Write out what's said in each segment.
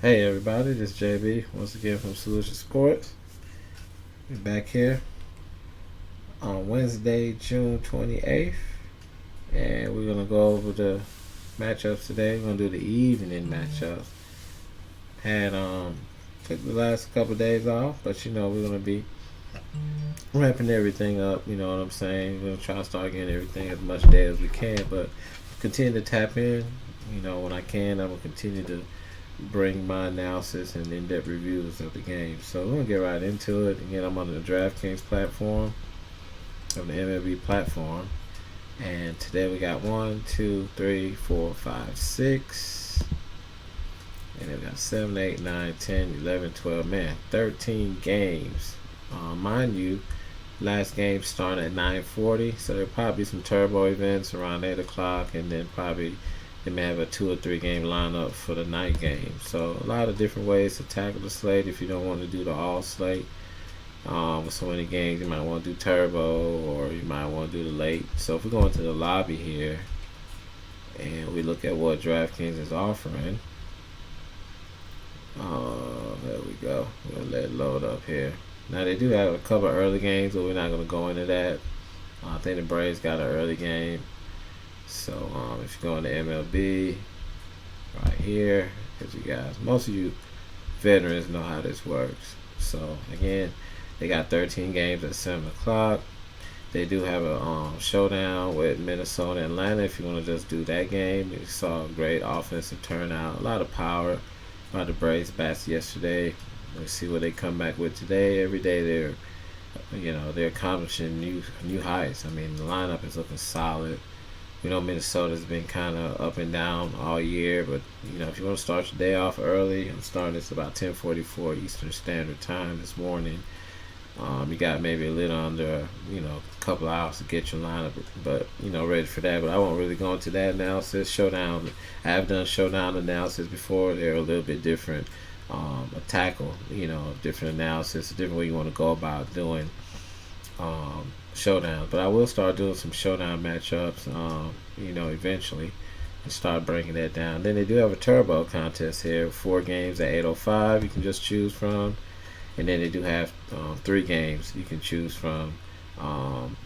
Hey everybody, this is JB once again from Solution Sports. We're back here on Wednesday, June 28th, and we're gonna go over the matchups today. We're gonna do the evening matchups. Had took the last couple of days off, but we're gonna be ramping everything up. You know what I'm saying? We're gonna try to start getting everything as much day as we can, but continue to tap in. When I can, I'm gonna continue to bring my analysis and in-depth reviews of the game. So we're gonna get right into it. Again, I'm on the DraftKings platform, on the MLB platform, and today we got 1, 2, 3, 4, 5, 6, and then we got 7, 8, 9, 10, 11, 12. Man, 13 games. Mind you, last game started at 9:40, so there'll probably be some turbo events around 8 o'clock, and then probably they may have a 2 or 3 game lineup for the night game. So a lot of different ways to tackle the slate. If you don't want to do the all slate with so many games, you might want to do turbo, or you might want to do the late. So if we go into the lobby here and we look at what DraftKings is offering, there we go. We'll let it load up here. Now they do have a couple early games, but we're not going to go into that. I think the Braves got an early game. So if you go into MLB right here, because you guys, most of you veterans know how this works. So again, they got 13 games at 7 o'clock. They do have a showdown with Minnesota and Atlanta. If you want to just do that game, you saw a great offensive turnout, a lot of power by the Braves bats yesterday. Let's see what they come back with today. Every day they're accomplishing new heights. I mean, the lineup is looking solid. We know Minnesota's been kind of up and down all year, but if you want to start your day off early, I'm starting this about 10:44 Eastern Standard Time this morning. You got maybe a little under, a couple hours to get your lineup, but ready for that. But I won't really go into that analysis. Showdown, I have done showdown analysis before. They're a little bit different. A tackle, different analysis, a different way you want to go about doing showdown. But I will start doing some showdown matchups, eventually, and start breaking that down. Then they do have a turbo contest here, 4 games at 8:05 you can just choose from, and then they do have 3 games you can choose from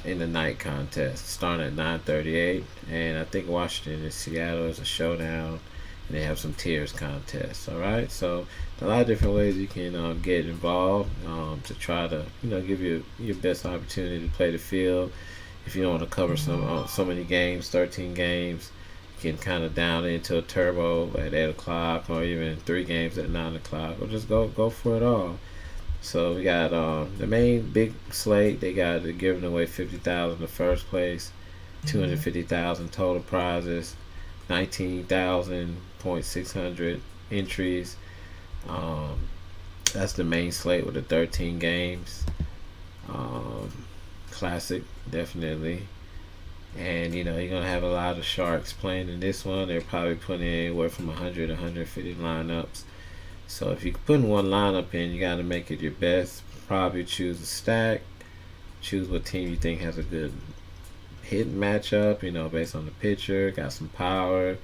in the night contest, starting at 9:38. And I think Washington and Seattle is a showdown, and they have some tiers contests. All right, so a lot of different ways you can get involved to try to give you your best opportunity to play the field. If you don't want to cover so many games, 13 games, you can kind of down into a turbo at 8 o'clock, or even 3 games at 9 o'clock, or just go for it all. So we got the main big slate. They're giving away 50,000 in the first place, 250,000 total prizes, 19,600 entries. That's the main slate with the 13 games. Classic, definitely. And you're gonna have a lot of sharks playing in this one. They're probably putting anywhere from 100 to 150 lineups. So if you put one lineup in, you got to make it your best. Probably choose a stack. Choose what team you think has a good hit matchup, based on the pitcher, got some power.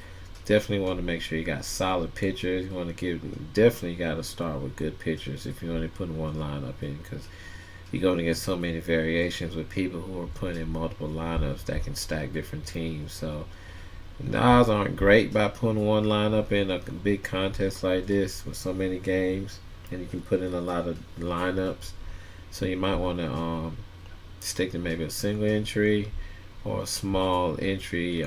Definitely want to make sure you got solid pitchers. You want to definitely got to start with good pitchers if you're only putting one lineup in, because you're going to get so many variations with people who are putting in multiple lineups that can stack different teams. So the odds aren't great by putting one lineup in a big contest like this with so many games, and you can put in a lot of lineups. So you might want to stick to maybe a single entry or a small entry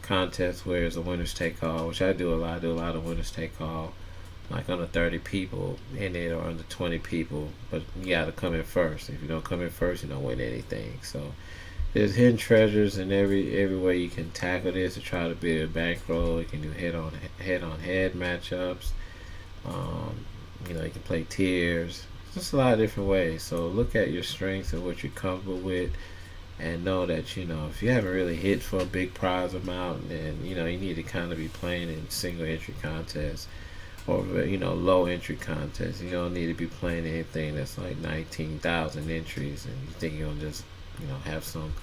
contest where it's a winners take all, which I do a lot. I do a lot of winners take all, like under 30 people in it or under 20 people. But you got to come in first. If you don't come in first, you don't win anything. So there's hidden treasures in every way you can tackle this to try to build a bankroll. You can do head matchups. You can play tiers. Just a lot of different ways. So look at your strengths and what you're comfortable with, and know that if you haven't really hit for a big prize amount, then you need to kind of be playing in single entry contests or low entry contests. You don't need to be playing anything that's like 19,000 entries, and you think you're gonna just have some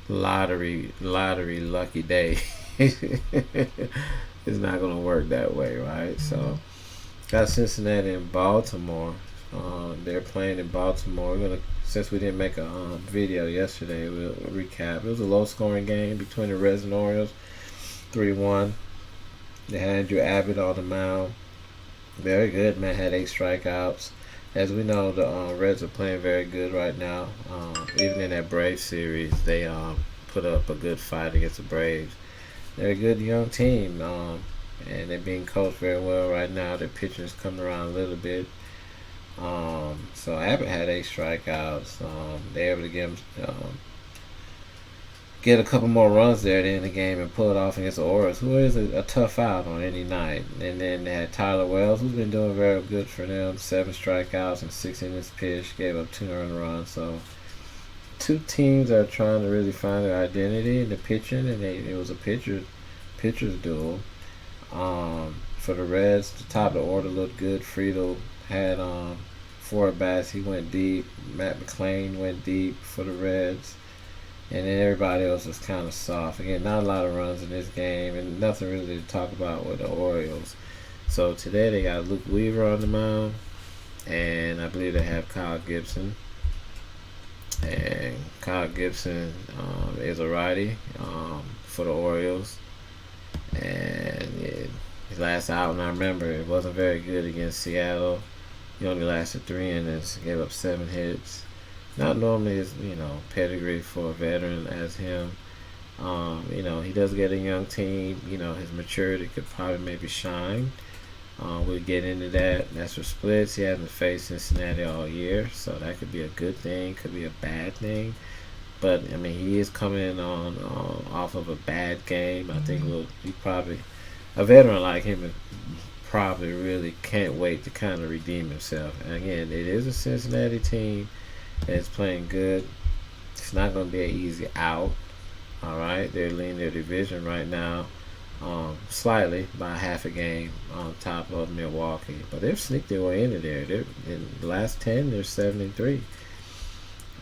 lottery lucky day. It's not gonna work that way, right? So Got Cincinnati and Baltimore. They're playing in Baltimore. Since we didn't make a video yesterday, we'll recap. It was a low-scoring game between the Reds and Orioles, 3-1. They had Andrew Abbott on the mound. Very good, man. Had 8 strikeouts. As we know, the Reds are playing very good right now. Even in that Braves series, they put up a good fight against the Braves. They're a good young team, and they're being coached very well right now. Their pitching is coming around a little bit. So Abbott had 8 strikeouts. They were able to get a couple more runs there at the end of the game and pull it off against the Orioles, who is a tough out on any night. And then they had Tyler Wells, who's been doing very good for them. 7 strikeouts and 6 innings pitched, gave up 2 earned runs. So two teams are trying to really find their identity in the pitching, and it was a pitcher's duel. For the Reds, the top of the order looked good. Friedel had 4 at bats. He went deep. Matt McClain went deep for the Reds. And then everybody else was kind of soft. Again, not a lot of runs in this game, and nothing really to talk about with the Orioles. So today they got Luke Weaver on the mound, and I believe they have Kyle Gibson. And Kyle Gibson is a righty for the Orioles. And his last outing, I remember, it wasn't very good against Seattle. He only lasted 3 innings, gave up 7 hits. Not normally his, pedigree for a veteran as him. He does get a young team. His maturity could probably maybe shine. We'll get into that. That's for splits. He hasn't faced Cincinnati all year, so that could be a good thing, could be a bad thing. But he is coming on off of a bad game. I think he probably, a veteran like him, probably really can't wait to kind of redeem himself. And again, it is a Cincinnati team that's playing good. It's not going to be an easy out. All right, they're leading their division right now, slightly by half a game on top of Milwaukee. But they've sneaked their way into there. They're in the last 10. They're 7-3,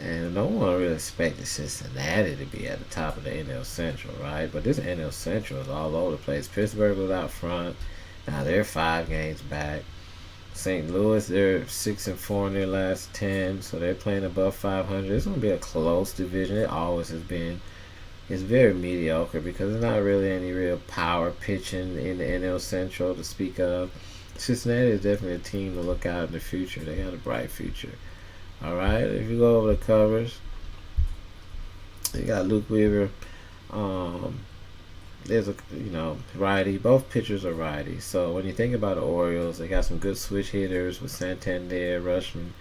and no one really expected Cincinnati to be at the top of the NL Central, right? But this NL Central is all over the place. Pittsburgh was out front. Now they're 5 games back. St. Louis, they're 6-4 in their last 10, so they're playing above 500. It's going to be a close division. It always has been. It's very mediocre because there's not really any real power pitching in the NL Central to speak of. Cincinnati is definitely a team to look out in the future. They got a bright future. All right, if you go over the covers, you got Luke Weaver. There's a righty. Both pitchers are righty. So when you think about the Orioles, they got some good switch hitters with Santander, Rushman.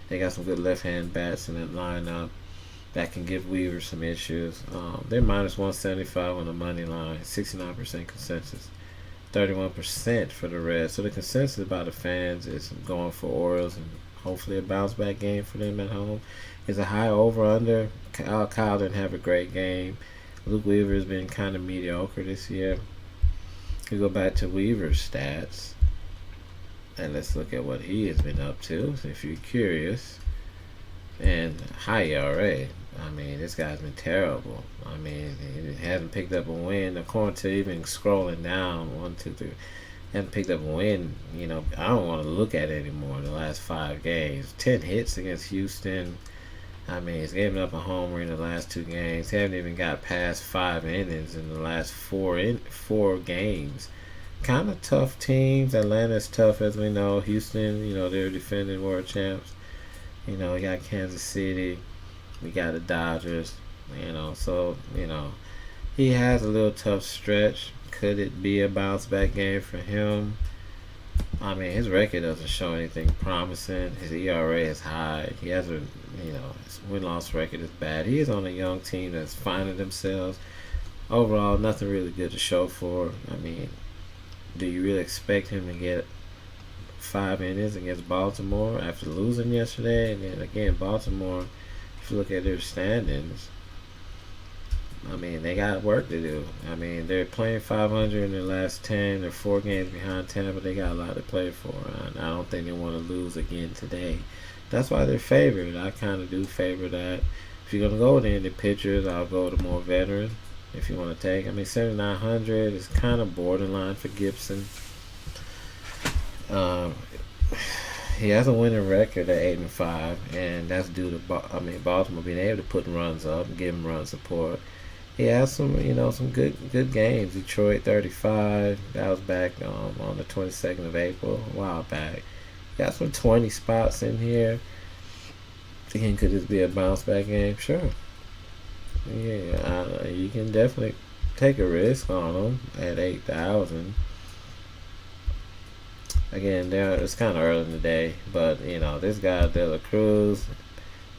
They got some good left-hand bats in that lineup that can give Weaver some issues. They're minus 175 on the money line, 69% consensus, 31% for the Reds. So the consensus by the fans is going for Orioles and hopefully a bounce-back game for them at home. It's a high over-under. Kyle didn't have a great game. Luke Weaver has been kind of mediocre this year. We go back to Weaver's stats, and let's look at what he has been up to, if you're curious. And high ERA. This guy's been terrible. He hasn't picked up a win. According to even scrolling down, 1, 2, 3, hasn't picked up a win. I don't want to look at it anymore in the last 5 games. 10 hits against Houston. He's given up a homer in the last 2 games. He haven't even got past 5 innings in the last 4 games. Kind of tough teams. Atlanta's tough, as we know. Houston, they're defending world champs. We got Kansas City. We got the Dodgers. So he has a little tough stretch. Could it be a bounce back game for him? His record doesn't show anything promising. His ERA is high. He has his win-loss record is bad. He is on a young team that's finding themselves. Overall, nothing really good to show for. Do you really expect him to get 5 innings against Baltimore after losing yesterday? And then again, Baltimore, if you look at their standings, they got work to do. They're playing 500 in their last 10. They're 4 games behind Tampa. They got a lot to play for. And I don't think they want to lose again today. That's why they're favored. I kind of do favor that. If you're going to go with any pitchers, I'll go with a more veteran. If you want to take, 7,900 is kind of borderline for Gibson. Um, he has a winning record at 8-5, and that's due to Baltimore being able to put runs up and give him run support. He has some good games. Detroit 35. That was back on the 22nd of April, a while back. Got some 20 spots in here. Again, could this be a bounce back game? Sure. Yeah, you can definitely take a risk on him at 8,000. Again, it's kind of early in the day, but this guy De La Cruz,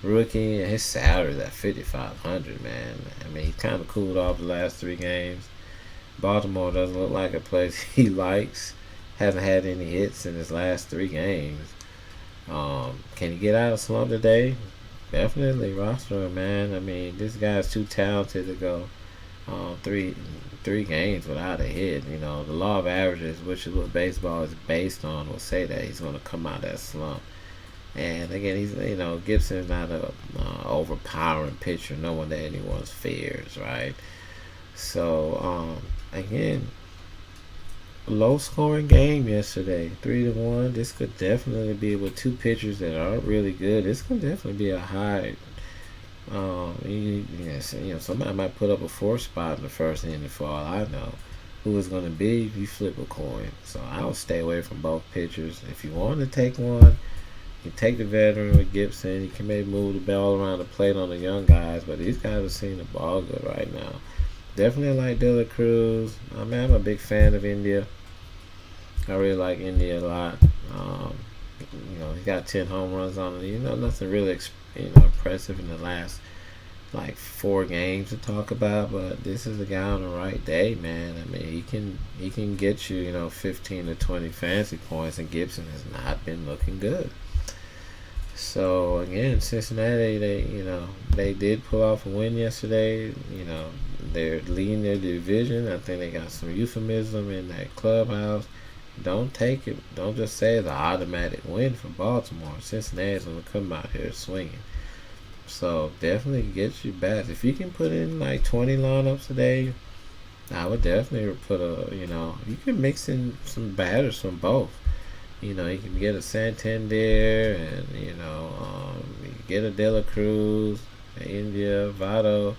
rookie, and his salary's at 5,500. Man, I mean, he's kind of cooled off the last 3 games. Baltimore doesn't look like a place he likes. Hasn't had any hits in his last 3 games. Can he get out of slump today? Definitely roster him, man. I mean, this guy's too talented to go three games without a hit. The law of averages, which is what baseball is based on, will say that he's going to come out of that slump. And again, Gibson's not a overpowering pitcher, no one that anyone fears, right? So again, low scoring game yesterday, 3-1. This could definitely be with 2 pitchers that aren't really good. This could definitely be a high. Somebody might put up a 4 spot in the first inning for all I know. Who it's going to be? You flip a coin. So I would stay away from both pitchers. If you want to take one, you take the veteran with Gibson. You can maybe move the ball around the plate on the young guys, but these guys are seeing the ball good right now. Definitely like De La Cruz. I'm a big fan of India. I really like India a lot. He got 10 home runs on it. Nothing really impressive in the last like 4 games to talk about, but this is a guy on the right day, man. I mean, he can get you 15 to 20 fantasy points, and Gibson has not been looking good. So again, Cincinnati, they did pull off a win yesterday. They're leading their division. I think they got some euphemism in that clubhouse. Don't take it. Don't just say it's an automatic win for Baltimore. Cincinnati's going to come out here swinging. So definitely get you bats. If you can put in like 20 lineups a day, I would definitely put you can mix in some batters from both. You can get a Santander, and you can get a De La Cruz, India, Votto.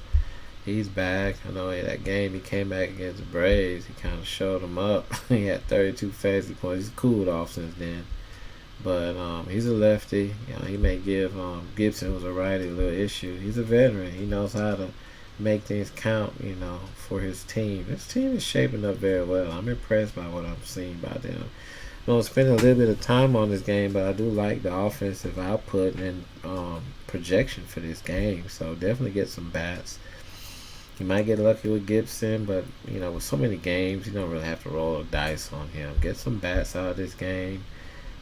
He's back. I know that game he came back against the Braves, he kind of showed them up. He had 32 fantasy points. He's cooled off since then. But he's a lefty. He may give Gibson, who's a righty, a little issue. He's a veteran. He knows how to make things count, for his team. His team is shaping up very well. I'm impressed by what I'm seeing by them. I'm going to spend a little bit of time on this game, but I do like the offensive output and projection for this game. So definitely get some bats. You might get lucky with Gibson, but with so many games, you don't really have to roll a dice on him. Get some bats out of this game,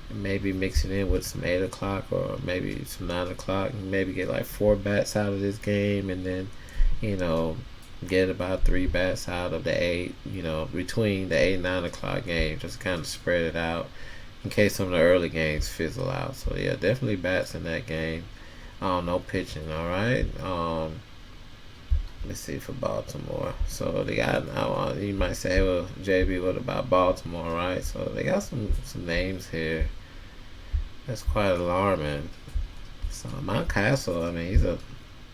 and maybe mix it in with some 8 o'clock or maybe some 9 o'clock. And maybe get like 4 bats out of this game, and then get about 3 bats out of the 8. Between the 8 and 9 o'clock games, just kind of spread it out in case some of the early games fizzle out. So yeah, definitely bats in that game. No pitching. All right. Let's see for Baltimore. So they got you might say, well, JB, what about Baltimore, right? So they got some names here. That's quite alarming. So Mountcastle, I mean,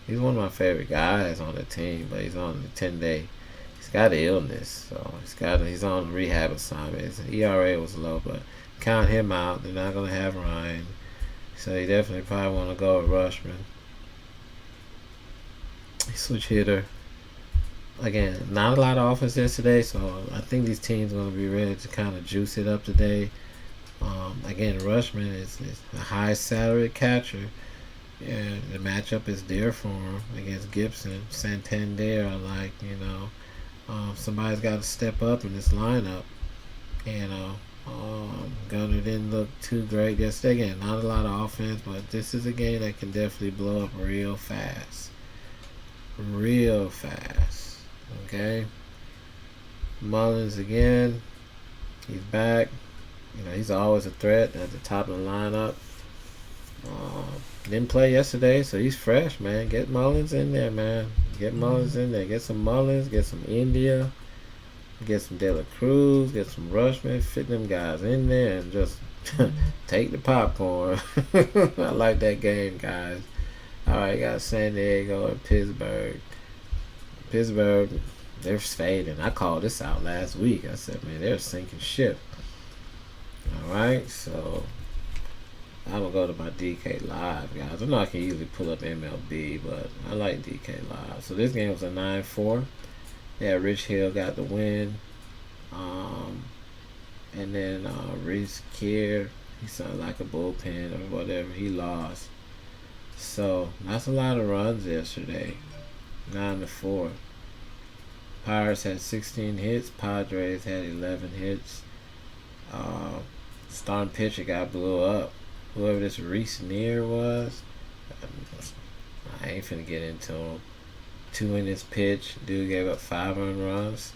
he's one of my favorite guys on the team, but he's on the 10-day. He's got an illness, so he's on rehab assignment. His ERA was low, but count him out. They're not gonna have Ryan, so you definitely probably want to go with Rushman. Switch hitter. Again, not a lot of offense yesterday, so I think these teams are going to be ready to kind of juice it up today. Again, Rushman is a high salary catcher, and the matchup is there for him against Gibson. Santander, somebody's got to step up in this lineup. Gunner didn't look too great yesterday. Again, not a lot of offense, but this is a game that can definitely blow up real fast. Okay. Mullins again. He's back. He's always a threat at the top of the lineup. Didn't play yesterday, so he's fresh, man. Get Mullins in there, man. Get Mullins in there. Get some Mullins. Get some India. Get some De La Cruz, get some Rushman, fit them guys in there, and just take the popcorn. I like that game, guys. All right, got San Diego and Pittsburgh. Pittsburgh, they're fading. I called this out last week. I said, man, they're sinking ship. All right, so I'm gonna go to my DK Live, guys. I know I can easily pull up MLB, but I like DK Live. So this game was a 9-4. Yeah, Rich Hill got the win. And then Reese Kier, he sounded like a bullpen or whatever. He lost. So that's a lot of runs yesterday. 9-4. Pirates had 16 hits. Padres had 11 hits. Starting pitcher got blew up. Whoever this Reese Neer was, I ain't finna get into him. 2 in his pitch. Dude gave up 5 earned runs.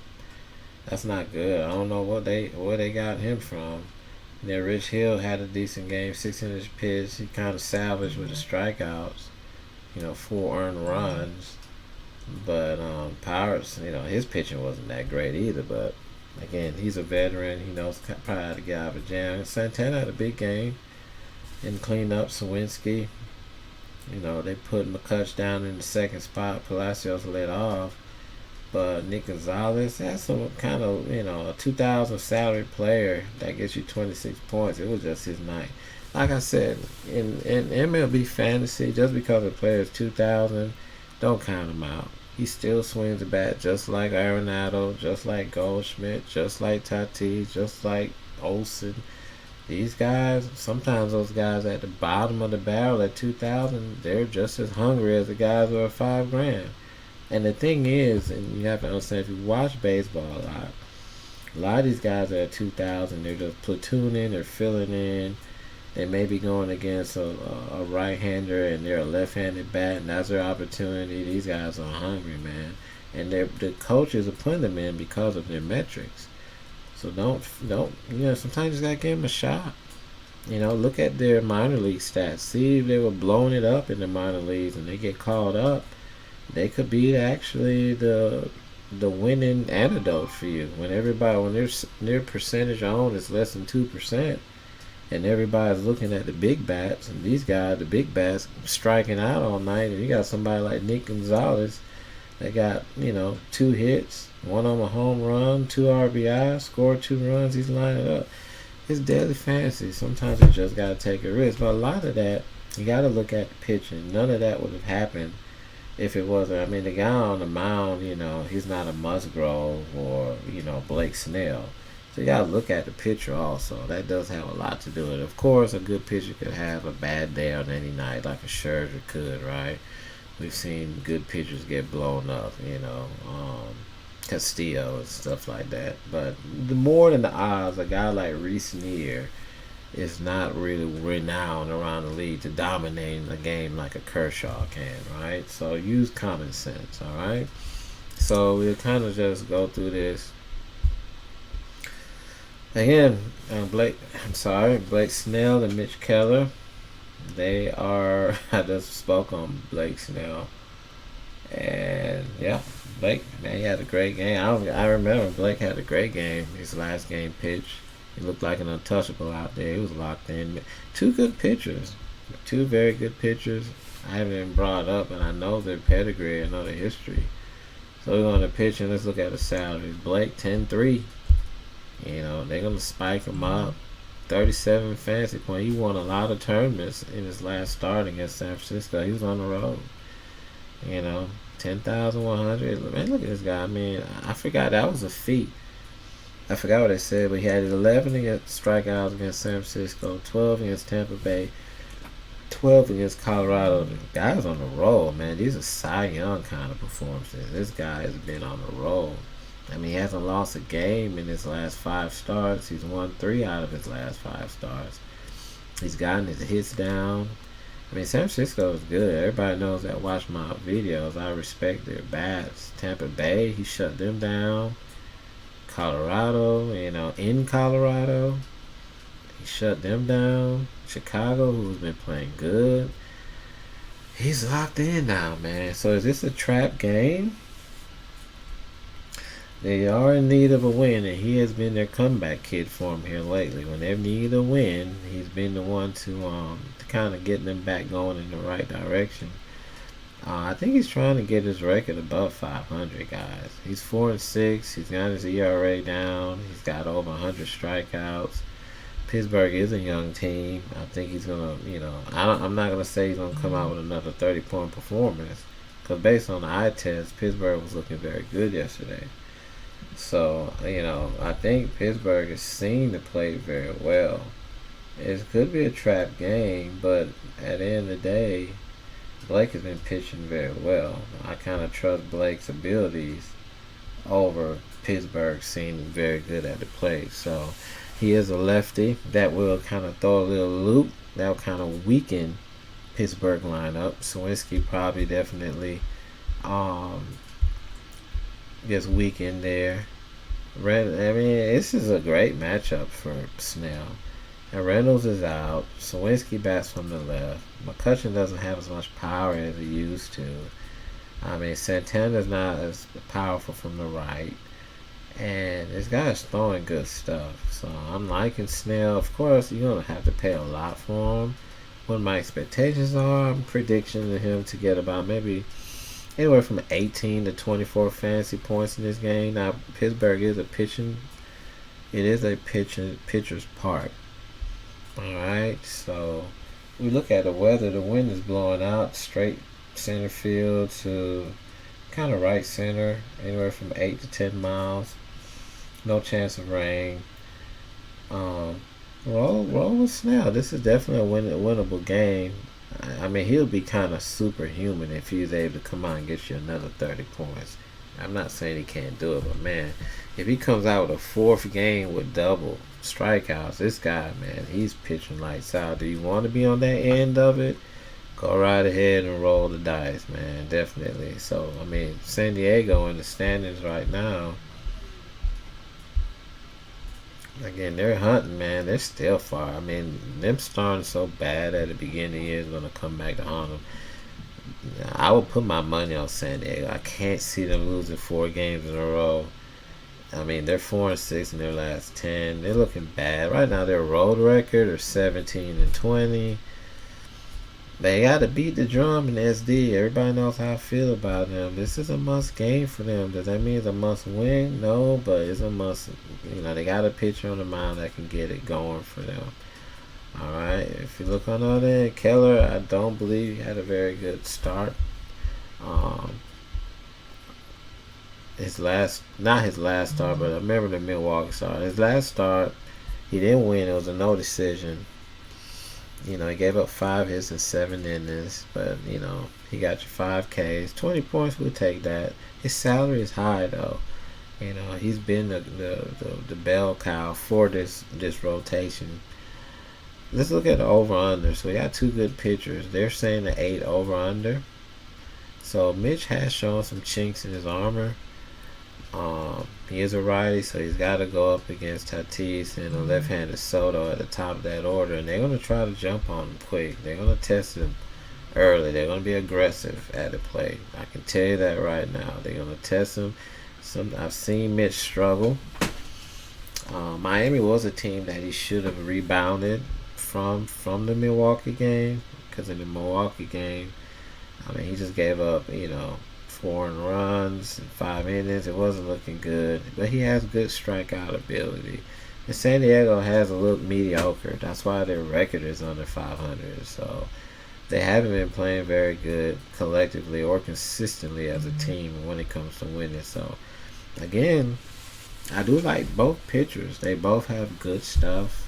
That's not good. I don't know where they got him from. And then Rich Hill had a decent game. 6 in his pitch. He kind of salvaged with the strikeouts. 4 earned runs. But Pirates, his pitching wasn't that great either. But again, he's a veteran. He knows probably how to get out of a jam. Santana had a big game and cleaned up Sawinski. They put McCutch down in the second spot. Palacios led off. But Nick Gonzalez, that's some kind of, a 2,000 salary player that gets you 26 points. It was just his night. Like I said, in MLB fantasy, just because a player is 2,000, don't count him out. He still swings the bat just like Arenado, just like Goldschmidt, just like Tatis, just like Olsen. These guys, sometimes those guys at the bottom of the barrel at 2,000, they're just as hungry as the guys who are $5,000. And the thing is, and you have to understand, if you watch baseball a lot of these guys are at 2,000. They're just platooning, they're filling in. They may be going against a right-hander and they're a left-handed bat, and that's their opportunity. These guys are hungry, man. And the coaches are putting them in because of their metrics. So don't sometimes you just got to give them a shot. Look at their minor league stats. See if they were blowing it up in the minor leagues and they get called up. They could be actually the winning antidote for you. When their percentage owned is less than 2%, and everybody's looking at the big bats, and these guys, the big bats, striking out all night, and you got somebody like Nick Gonzalez that got 2 hits, 1 on a home run, 2 RBI, scored 2 runs. He's lining up. It's daily fantasy. Sometimes you just gotta take a risk, but a lot of that you gotta look at the pitching. None of that would have happened if it wasn't. I mean, the guy on the mound, he's not a Musgrove or, Blake Snell. So you got to look at the pitcher also. That does have a lot to do with it. Of course, a good pitcher could have a bad day on any night, like a Scherzer could, right? We've seen good pitchers get blown up, Castillo and stuff like that. But the more than the odds, a guy like Reese Neer is not really renowned around the league to dominate a game like a Kershaw can, right? So use common sense, all right? So we'll kind of just go through this. Again, Blake Snell and Mitch Keller, I just spoke on Blake Snell. And, yeah, Blake, man, he had a great game. I remember Blake had a great game, his last game pitch. He looked like an untouchable out there. He was locked in. 2 good pitchers. 2 very good pitchers. I haven't even brought up, and I know their pedigree. I know their history. So we're going to pitch, and let's look at the salaries. Blake, 10-3. They're going to spike him up. 37 fantasy points. He won a lot of tournaments in his last start against San Francisco. He was on the road. 10,100. Man, look at this guy. I mean, I forgot that was a feat. I forgot what I said, but he had 11 against strikeouts against San Francisco, 12 against Tampa Bay, 12 against Colorado. The guy's on the roll, man. These are Cy Young kind of performances. This guy has been on the roll. I mean, he hasn't lost a game in his last 5 starts. He's won 3 out of his last 5 starts. He's gotten his hits down. I mean, San Francisco is good. Everybody knows that. Watch my videos. I respect their bats. Tampa Bay, he shut them down. Colorado, in Colorado, he shut them down. Chicago, who's been playing good, he's locked in now, man. So is this a trap game? They are in need of a win, and he has been their comeback kid for them here lately. When they need a win, he's been the one to kind of get them back going in the right direction. I think he's trying to get his record above 500, guys. He's 4-6. He's got his ERA down. He's got over 100 strikeouts. Pittsburgh is a young team. I think he's gonna, I'm not gonna say he's gonna come out with another 30-point performance, because based on the eye test, Pittsburgh was looking very good yesterday. So, I think Pittsburgh is seen to play very well. It could be a trap game, but at the end of the day, Blake has been pitching very well. I kind of trust Blake's abilities over Pittsburgh seeming very good at the plate. So he is a lefty. That will kind of throw a little loop. That will kind of weaken Pittsburgh lineup. Sawinski probably definitely gets weakened there. This is a great matchup for Snell. And Reynolds is out. Sawinski bats from the left. McCutchen doesn't have as much power as he used to. Santana's not as powerful from the right. And this guy's throwing good stuff. So I'm liking Snell. Of course, you're going to have to pay a lot for him. What my expectations are, I'm predicting him to get about maybe anywhere from 18 to 24 fantasy points in this game. Now, Pittsburgh is a pitcher's park. Alright, so we look at the weather. The wind is blowing out straight center field to kind of right center, anywhere from 8 to 10 miles. No chance of rain. Roll with Snell. This is definitely a winnable game. He'll be kind of superhuman if he's able to come out and get you another 30 points. I'm not saying he can't do it, but man, if he comes out with a fourth game with double strikeouts, this guy, man, he's pitching lights out. Do you want to be on that end of it? Go right ahead and roll the dice, man. Definitely. So, San Diego in the standings right now, again, they're hunting, man. They're still far. Them starting so bad at the beginning of the year is going to come back to haunt them. I would put my money on San Diego. I can't see them losing 4 games in a row. They're 4-6 in their last 10. They're looking bad right now. Their road record are 17-20. They got to beat the drum in SD. Everybody knows how I feel about them. This is a must game for them. Does that mean it's a must win? No, but it's a must. They got a pitcher on the mound that can get it going for them. Alright, if you look on other end, Keller, I don't believe he had a very good start. Not his last start, but I remember the Milwaukee start. His last start, he didn't win. It was a no decision. He gave up 5 hits in 7 innings, but he got you 5 Ks, 20 points. We'll take that. His salary is high though. He's been the bell cow for this rotation. Let's look at the over/under. So we got 2 good pitchers. They're saying the 8 over/under. So Mitch has shown some chinks in his armor. He is a righty, so he's got to go up against Tatis and a left-handed Soto at the top of that order, and they're going to try to jump on him quick. They're going to test him early. They're going to be aggressive at the plate. I can tell you that right now. They're going to test him. I've seen Mitch struggle. Miami was a team that he should have rebounded from the Milwaukee game, because in the Milwaukee game, he just gave up, 4 runs in 5 innings. It wasn't looking good, but he has good strikeout ability. And San Diego has a look mediocre. That's why their record is under 500. So they haven't been playing very good collectively or consistently as a team when it comes to winning. So again, I do like both pitchers. They both have good stuff.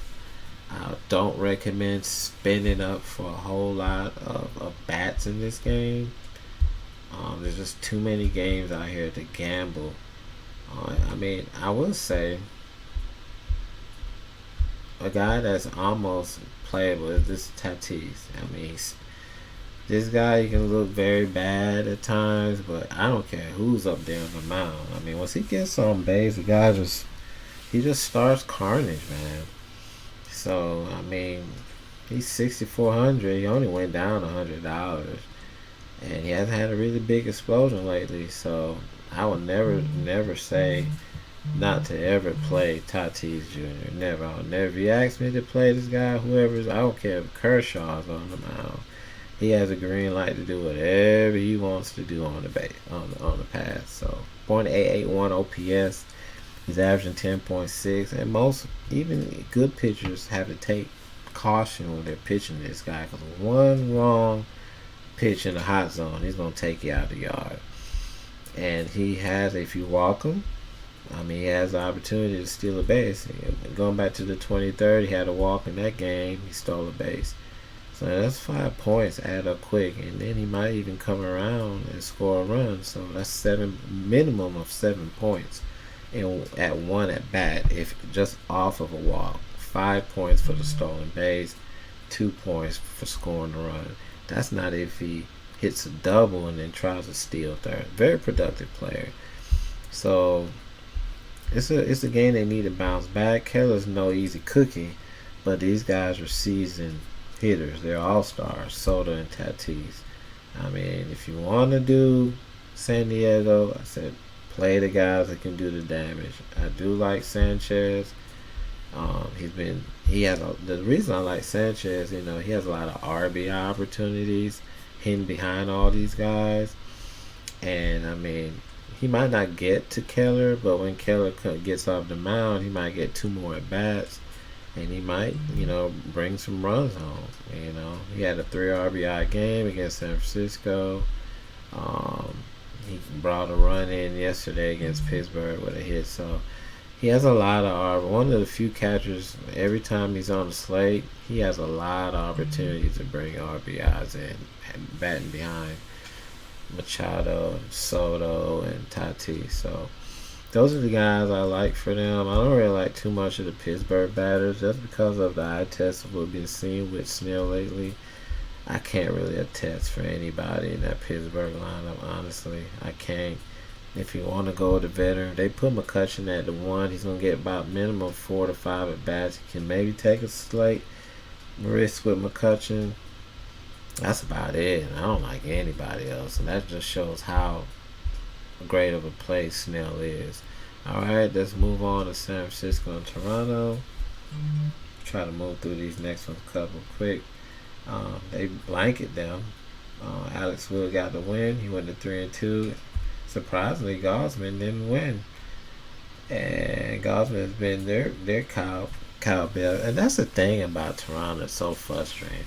I don't recommend spending up for a whole lot of bats in this game. There's just too many games out here to gamble. I will say a guy that's almost playable is this Tatis. This guy, he can look very bad at times, but I don't care who's up there on the mound. Once he gets on base, the guy he just starts carnage, man. So, he's 6,400. He only went down $100. And he hasn't had a really big explosion lately. So, I would never say not to ever play Tatis Jr. Never. I'll never. If you ask me to play this guy, whoever's, I don't care if Kershaw's on the mound. He has a green light to do whatever he wants to do on the base, on the pass. So .881 OPS. He's averaging 10.6, and most even good pitchers have to take caution when they're pitching this guy because one wrong pitch in the hot zone, he's gonna take you out of the yard. And he has, if you walk him, I mean, he has the opportunity to steal a base. Going back to the 23rd, he had a walk in that game. He stole a base. So that's 5 points add up quick, and then he might even come around and score a run. So that's minimum of 7 points, and at one at bat, if just off of a walk. 5 points for the stolen base, 2 points for scoring the run. That's not if he hits a double and then tries to steal third. Very productive player. So it's a game they need to bounce back. Keller's no easy cookie, but these guys are seasoned hitters. They're all-stars, Soto and Tatis. I mean, if you want to do San Diego, I said play the guys that can do the damage. I do like Sanchez. The reason I like Sanchez, he has a lot of RBI opportunities hidden behind all these guys. And I mean, he might not get to Keller, but when Keller gets off the mound, he might get 2 more at bats, and he might, bring some runs home. He had a 3 RBI game against San Francisco. He brought a run in yesterday against Pittsburgh with a hit. So he has a lot of one of the few catchers. Every time he's on the slate, he has a lot of opportunities to bring RBIs in, batting behind Machado, Soto, and Tatis. So those are the guys I like for them. I don't really like too much of the Pittsburgh batters just because of the eye test of what we've been seeing with Snell lately. I can't really attest for anybody in that Pittsburgh lineup, honestly. I can't. If you want to go with the veteran, they put McCutchen at the 1. He's going to get about minimum 4 to 5 at bats. He can maybe take a slight risk with McCutchen. That's about it. I don't like anybody else, and that just shows how great of a play Snell is. Alright, let's move on to San Francisco and Toronto. Try to move through these next ones a couple quick. They blanket them. Alex Wood got the win. He went to 3-2. Surprisingly, Gosman didn't win, and Gosman has been their cowbell. And that's the thing about Toronto. It's so frustrating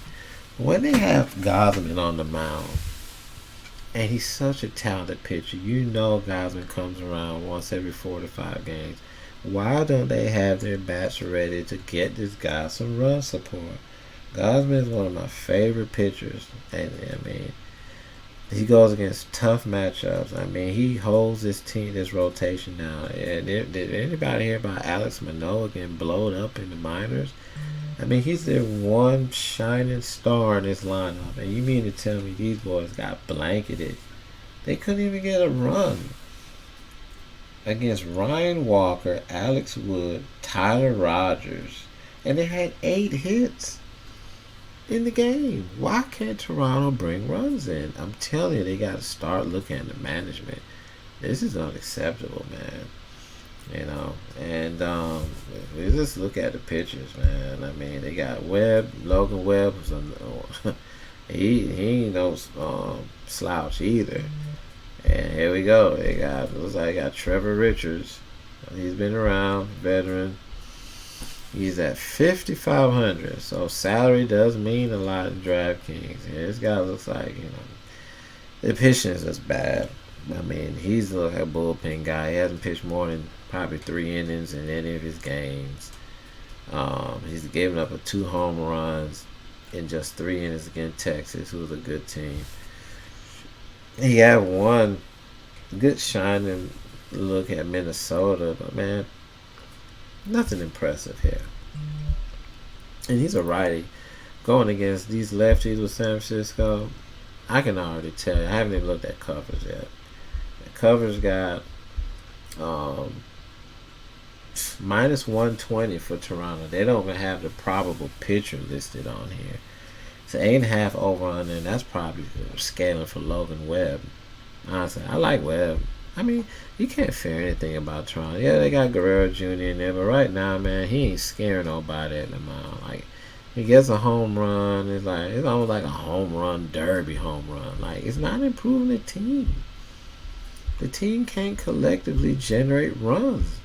when they have Gosman on the mound, and he's such a talented pitcher. Gosman comes around once every 4 to 5 games. Why don't they have their bats ready to get this guy some run support? Gosman is one of my favorite pitchers, and I mean, he goes against tough matchups. I mean, he holds this rotation down. And did anybody hear about Alex Manoah getting blowed up in the minors? I mean, he's their one shining star in this lineup. And you mean to tell me these boys got blanketed? They couldn't even get a run against Ryan Walker, Alex Wood, Tyler Rogers. And they had 8 hits in the game. Why can't Toronto bring runs in? I'm telling you, they got to start looking at the management. This is unacceptable, man. And we just look at the pitchers, man. I mean, they got Webb, Logan Webb. He ain't no slouch either. And here we go. Looks like they got Trevor Richards. He's been around, veteran. He's at 5,500, so salary does mean a lot in DraftKings. And this guy looks like, the pitching is just bad. I mean, he's like a bullpen guy. He hasn't pitched more than probably 3 innings in any of his games. He's given up 2 home runs in just 3 innings against Texas, who was a good team. He had one good shining look at Minnesota, but man, nothing impressive here. And he's a righty. Going against these lefties with San Francisco, I can already tell you. I haven't even looked at covers yet. The covers got minus 120 for Toronto. They don't even have the probable pitcher listed on here. It's 8.5 over under, and that's probably scaling for Logan Webb. Honestly, I like Webb. I mean, you can't fear anything about Toronto. Yeah, they got Guerrero Jr. in there, but right now, man, he ain't scaring nobody at the mound. Like, he gets a home run. It's almost like a home run derby home run. Like, it's not improving the team. The team can't collectively generate runs.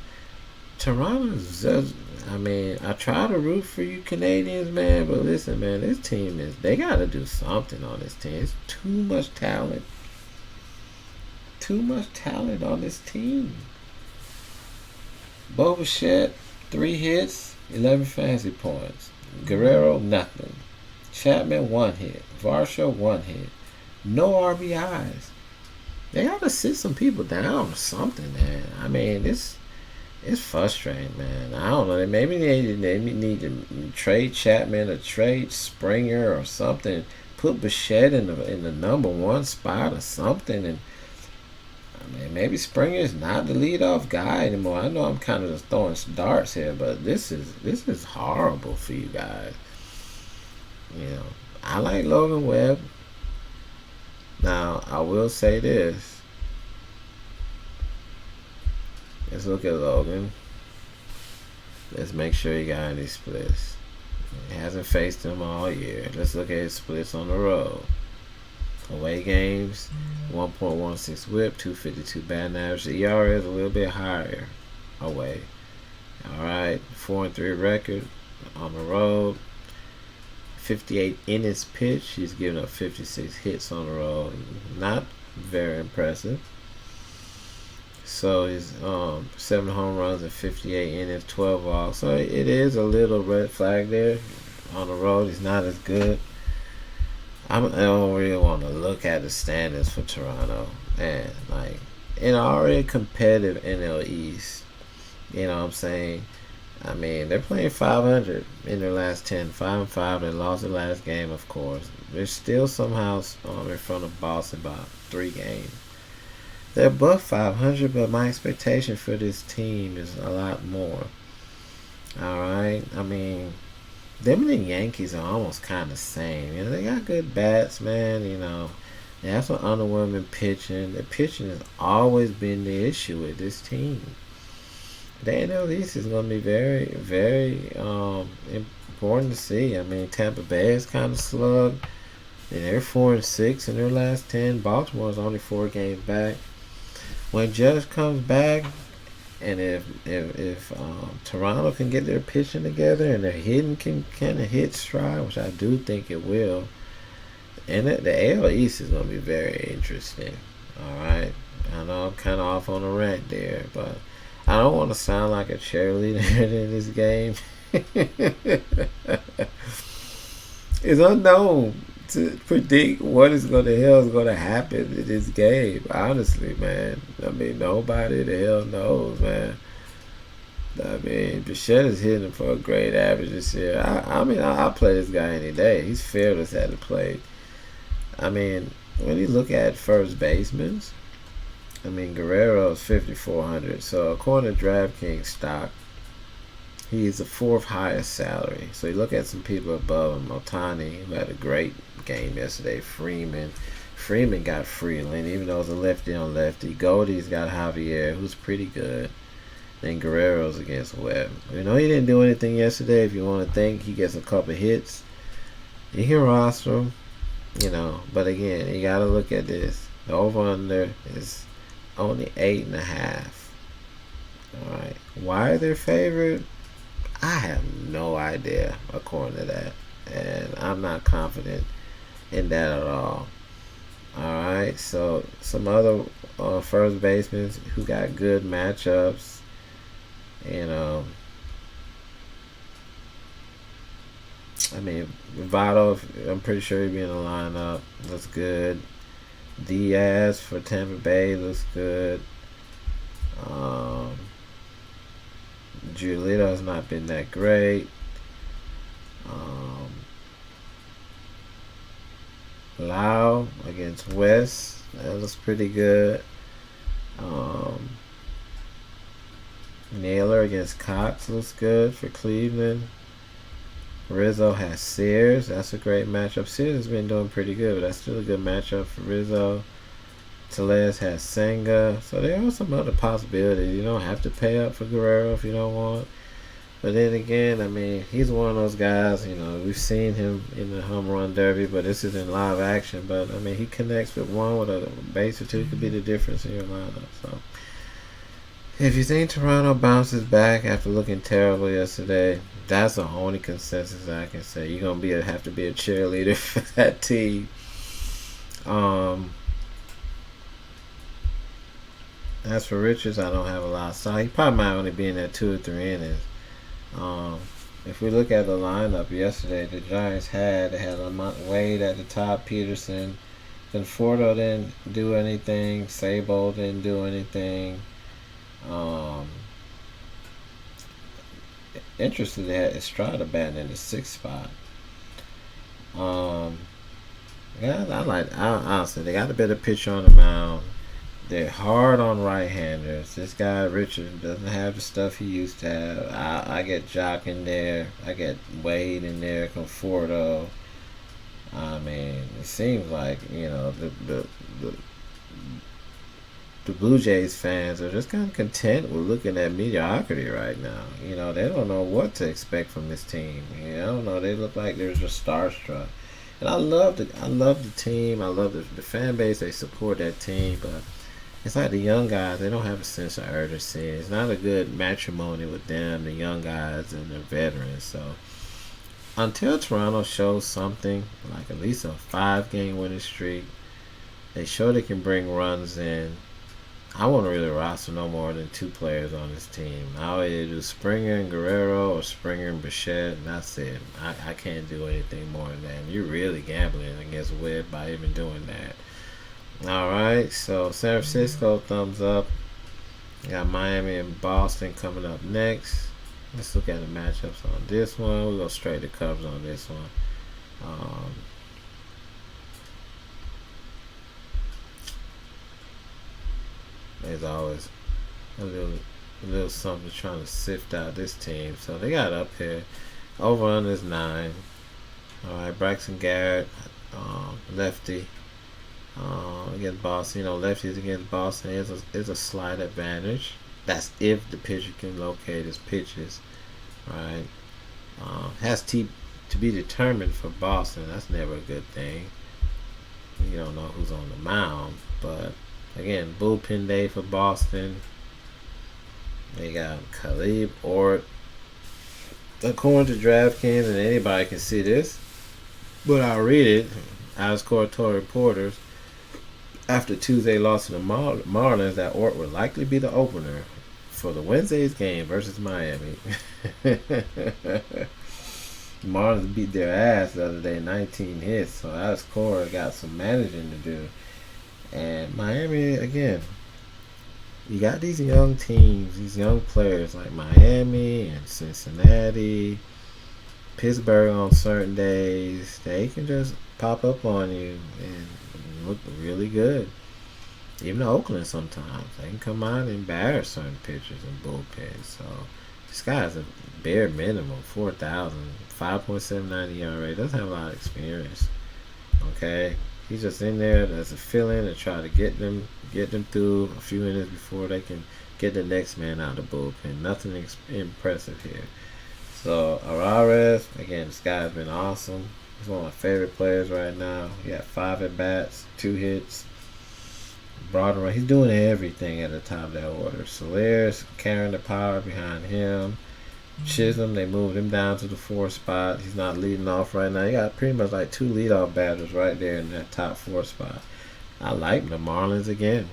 Toronto's just, I mean, I try to root for you Canadians, man, but listen, man, this team they got to do something on this team. It's too much talent. Too much talent on this team. Bo Bichette, 3 hits, 11 fantasy points. Guerrero, nothing. Chapman, 1 hit. Varsho, 1 hit. No RBIs. They ought to sit some people down or something, man. I mean, it's frustrating, man. I don't know. Maybe they need to trade Chapman or trade Springer or something. Put Bichette in the number 1 spot or something. And I mean, maybe Springer is not the leadoff guy anymore. I know I'm kind of just throwing darts here, but this is horrible for you guys. You know, I like Logan Webb. Now, I will say this. Let's look at Logan. Let's make sure he got any splits. He hasn't faced them all year. Let's look at his splits on the road. Away games, 1.16 whip, 252 batting average. The ERA is a little bit higher away. Alright, 4-3 record on the road. 58 innings pitched. He's given up 56 hits on the road. Not very impressive. So he's 7 home runs and 58 innings, 12 walks. So it is a little red flag there. On the road, he's not as good. I don't really want to look at the standings for Toronto. And, like, in already competitive NL East, you know what I'm saying? I mean, they're playing 500 in their last 10. 5-5. They lost the last game, of course. They're still somehow in front of Boston by 3 games. They're above 500, but my expectation for this team is a lot more. Alright? I mean, them and the Yankees are almost kind of the same. You know, they got good bats, man. You know, they have some underwhelming pitching. The pitching has always been the issue with this team. The NL East is going to be very, very important to see. I mean, Tampa Bay is kind of slugged. And they're 4-6 in their last 10. Baltimore's only 4 games back. When Judge comes back, and if Toronto can get their pitching together and their hitting can kind of hit stride, which I do think it will, and the AL East is going to be very interesting. All right, I know I'm kind of off on a rant there, but I don't want to sound like a cheerleader in this game. It's unknown to predict what is going to hell is going to happen in this game. Honestly, man. I mean, nobody the hell knows, man. I mean, Bichette is hitting for a great average this year. I mean, I'll play this guy any day. He's fearless at the plate. I mean, when you look at first basemen, I mean, Guerrero is 5,400. So according to DraftKings stock, he's the 4th highest salary. So you look at some people above him. Ohtani, who had a great game yesterday. Freeman got Freeland, even though it's a lefty on lefty. Goldie's got Javier, who's pretty good. Then Guerrero's against Webb. You know, he didn't do anything yesterday. If you want to think he gets a couple hits, you can roster him. You know, but again, you got to look at this. The over-under is only 8.5. All right. Why are they favored? I have no idea, according to that. And I'm not confident in that at all. Alright, so some other first basemen who got good matchups. You know, I mean, Votto, I'm pretty sure he'll be in the lineup. Looks good. Diaz for Tampa Bay looks good. Giolito has not been that great. Lau against West, that looks pretty good. Naylor against Cox looks good for Cleveland. Rizzo has Sears. That's a great matchup. Sears has been doing pretty good, but that's still a good matchup for Rizzo. Tellez has Senga. So there are some other possibilities. You don't have to pay up for Guerrero if you don't want. But then again, I mean, he's one of those guys, we've seen him in the home run derby, but this is in live action. But, I mean, he connects with one with a base or two could be the difference in your lineup. So, if you think Toronto bounces back after looking terrible yesterday, that's the only consensus I can say. You're going to have to be a cheerleader for that team. As for Richards, I don't have a lot of stock. He probably might only be in there 2 or 3 innings. If we look at the lineup yesterday, the Giants they had Wade at the top, Peterson. Conforto didn't do anything. Sabo didn't do anything. Interested, they had Estrada batting in the 6th spot. Honestly, they got a better pitcher on the mound. They're hard on right-handers. This guy, Richard, doesn't have the stuff he used to have. I get Jock in there. I get Wade in there, Conforto. I mean, it seems like, the Blue Jays fans are just kind of content with looking at mediocrity right now. They don't know what to expect from this team. I don't know. They look like they're just starstruck. And I love the team. I love the fan base. They support that team, but it's like the young guys, they don't have a sense of urgency. It's not a good matrimony with them, the young guys and the veterans. So until Toronto shows something, like at least a 5-game winning streak, they show they can bring runs in. I won't really roster no more than 2 players on this team. I'll either do Springer and Guerrero or Springer and Bichette, and that's it. I can't do anything more than that. You're really gambling against Webb by even doing that. Alright, so San Francisco, thumbs up. Got Miami and Boston coming up next. Let's look at the matchups on this one. We'll go straight to Cubs on this one. There's always a little something trying to sift out this team. So they got up here. Over under is 9. Alright, Braxton Garrett, lefty. Against Boston, lefties against Boston is a slight advantage. That's if the pitcher can locate his pitches, right? Has to be determined for Boston. That's never a good thing. You don't know who's on the mound, but again, bullpen day for Boston. They got Khalib Ort. According to DraftKings, and anybody can see this, but I'll read it. As Cortor reporters, after Tuesday loss to the Marlins, that Ort would likely be the opener for the Wednesday's game versus Miami. Marlins beat their ass the other day, 19 hits. So Alex Cora got some managing to do. And Miami, again, you got these young teams, these young players like Miami and Cincinnati, Pittsburgh on certain days. They can just pop up on you and look really good. Even Oakland sometimes. They can come out and embarrass certain pitchers and bullpens. So this guy's a bare minimum, 4,000, 5.79 ERA. Doesn't have a lot of experience. Okay? He's just in there as a fill-in to try to get them through a few innings before they can get the next man out of the bullpen. Nothing impressive here. So Arares, again, this guy's been awesome. He's one of my favorite players right now. He got 5 at-bats, 2 hits. Brought around. He's doing everything at the top of that order. Solaire's carrying the power behind him. Chisholm, they moved him down to the 4th spot. He's not leading off right now. You got pretty much like 2 leadoff batters right there in that top 4 spot. I like the Marlins again.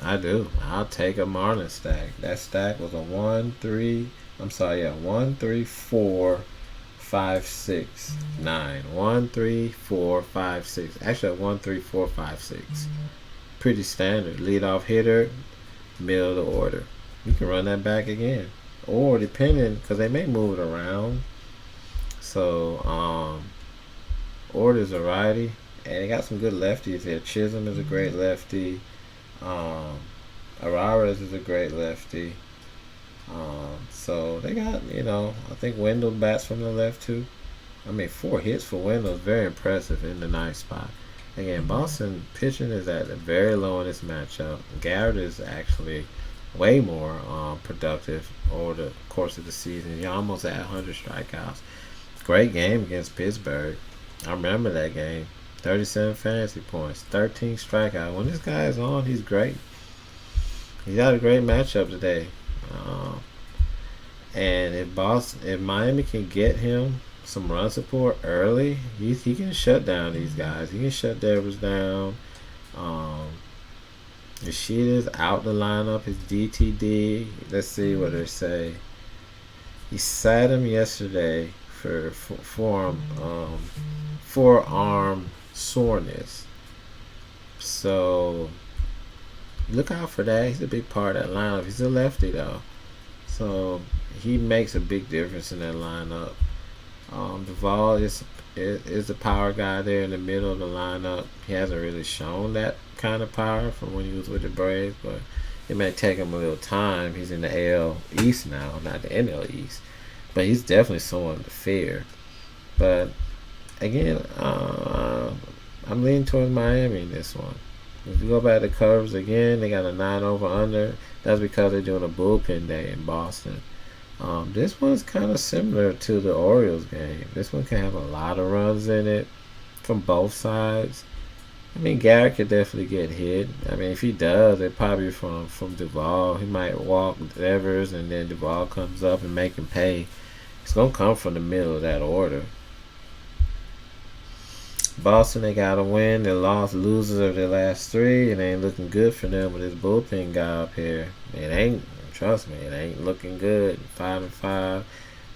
I do. I'll take a Marlins stack. That stack was a 1, 3, 4, 5, 6, 9. 1, 3, 4, 5, 6. Actually, 1, 3, 4, 5, 6. Pretty standard. Leadoff hitter, middle of the order. You can run that back again. Or depending, because they may move it around. So, order's a righty. And they got some good lefties here. Chisholm is a great lefty. Araras is a great lefty. So they got, I think Wendell bats from the left too. I mean, 4 hits for Wendell is very impressive in the 9th spot. Again, Boston pitching is at a very low in this matchup. Garrett is actually way more productive over the course of the season. He's almost at 100 strikeouts. Great game against Pittsburgh. I remember that game. 37 fantasy points, 13 strikeouts. When this guy is on, he's great. He's got a great matchup today. Um, and if Miami can get him some run support early, he can shut down these guys. He can shut Devers down. Um, Yoshida out the lineup. His DTD. Let's see what they say. He sat him yesterday for forearm soreness. So look out for that. He's a big part of that lineup. He's a lefty though, so he makes a big difference in that lineup. Duvall is the power guy there in the middle of the lineup. He hasn't really shown that kind of power from when he was with the Braves, but it may take him a little time. He's in the AL East now, not the NL East, but he's definitely someone to fear. But again, I'm leaning towards Miami in this one. If you go back to Cubs again, they got a 9 over under. That's because they're doing a bullpen day in Boston. This one's kind of similar to the Orioles game. This one can have a lot of runs in it from both sides. I mean, Garrett could definitely get hit. I mean, if he does, it probably from Duvall. He might walk Evers, and then Duvall comes up and make him pay. It's gonna come from the middle of that order. Boston, they got to win. They lost losers of their last 3. It ain't looking good for them with this bullpen guy up here. It ain't. Trust me, it ain't looking good. 5-5.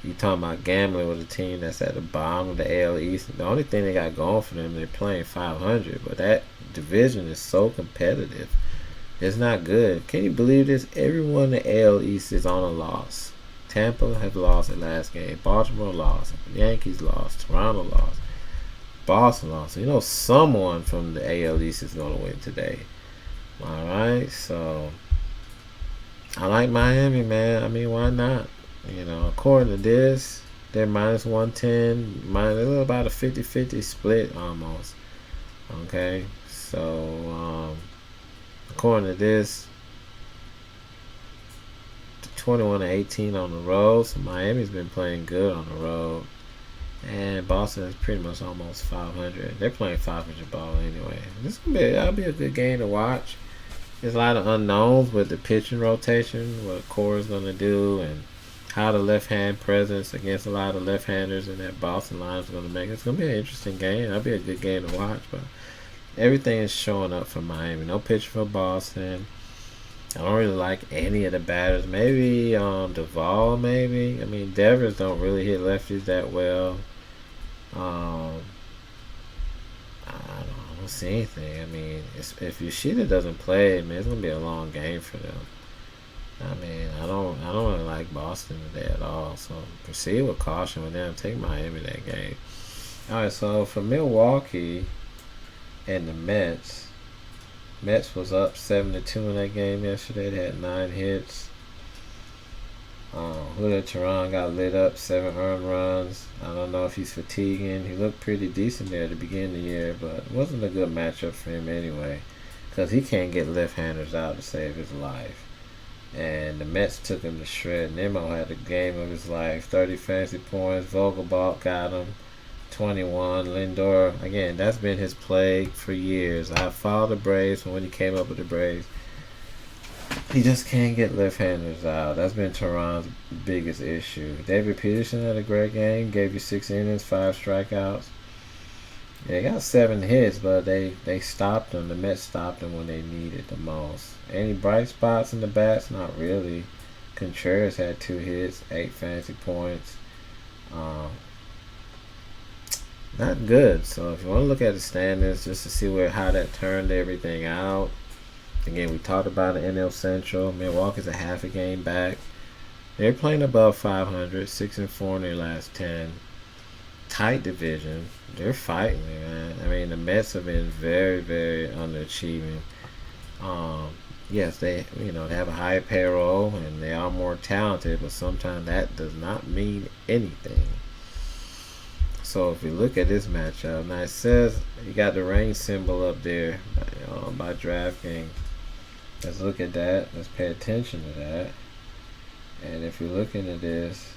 You talking about gambling with a team that's at the bottom of the AL East. The only thing they got going for them, they're playing 500. But that division is so competitive. It's not good. Can you believe this? Everyone in the AL East is on a loss. Tampa have lost their last game. Baltimore lost. Yankees lost. Toronto lost. Boston lost. So you know someone from the AL East is going to win today. Alright, so I like Miami, man. I mean, why not? You know, according to this, they're minus 110. They're about a 50-50 split almost. Okay, so according to this, 21-18 on the road. So Miami's been playing good on the road. And Boston is pretty much almost 500. They're playing 500 ball anyway. That'll be a good game to watch. There's a lot of unknowns with the pitching rotation, what Core's going to do, and how the left-hand presence against a lot of left-handers in that Boston line is going to make it. It's going to be an interesting game. That'll be a good game to watch. But everything is showing up for Miami. No pitching for Boston. I don't really like any of the batters. Maybe Duvall, maybe. I mean, Devers don't really hit lefties that well. I don't see anything. I mean, if Yoshida doesn't play, man, it's gonna be a long game for them. I mean, I don't really like Boston today at all. So proceed with caution with them. Take Miami that game. All right. So for Milwaukee and the Mets was up 7-2 in that game yesterday. They had 9 hits. Julio Teheran got lit up, 7 earned runs. I don't know if he's fatiguing. He looked pretty decent there at the beginning of the year, but it wasn't a good matchup for him anyway, because he can't get left-handers out to save his life. And the Mets took him to shred. Nemo had the game of his life, 30 fantasy points. Vogelbach got him, 21. Lindor, again, that's been his plague for years. I followed the Braves from when he came up with the Braves. He just can't get left-handers out. That's been Tehran's biggest issue. David Peterson had a great game. Gave you 6 innings, 5 strikeouts. They got 7 hits, but they stopped him. The Mets stopped him when they needed the most. Any bright spots in the bats? Not really. Contreras had 2 hits, 8 fantasy points. Not good. So if you want to look at the standings just to see how that turned everything out. Again, we talked about the NL Central. Milwaukee's a half a game back. They're playing above 500, 6-4 in their last 10. Tight division. They're fighting, man. I mean, the Mets have been very, very underachieving. Yes, they have a higher payroll and they are more talented, but sometimes that does not mean anything. So if you look at this matchup, now it says you got the range symbol up there by DraftKings. Let's look at that. Let's pay attention to that. And if you're looking at this,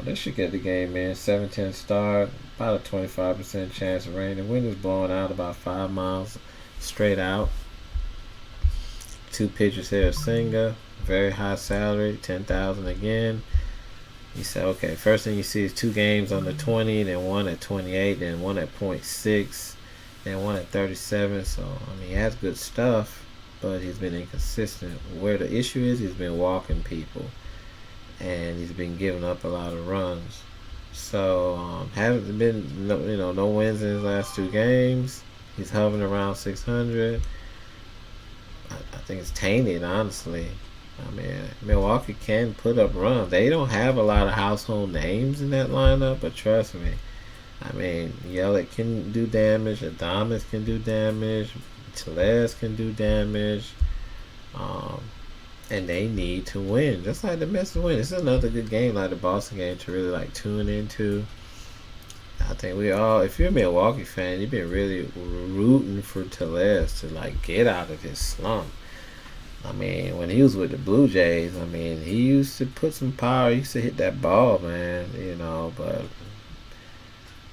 they should get the game in. 7-10 start, about a 25% chance of rain. The wind is blowing out about 5 miles straight out. 2 pitchers here, Senga, very high salary, 10,000 again. You say, okay, first thing you see is 2 games on the 20, then one at 28, then one at 0.6, then one at 37. So, I mean, he has good stuff, but he's been inconsistent. Where the issue is, he's been walking people, and he's been giving up a lot of runs. So, haven't been, no wins in his last 2 games. He's hovering around 600. I think it's tainted, honestly. I mean, Milwaukee can put up runs. They don't have a lot of household names in that lineup, but trust me. I mean, Yelich can do damage. Adames can do damage. Tellez can do damage. And they need to win. Just like the Mets win. This is another good game, like the Boston game, to really tune into. I think we all, if you're a Milwaukee fan, you've been really rooting for Tellez to get out of his slump. I mean, when he was with the Blue Jays, I mean, he used to put some power. He used to hit that ball, man, but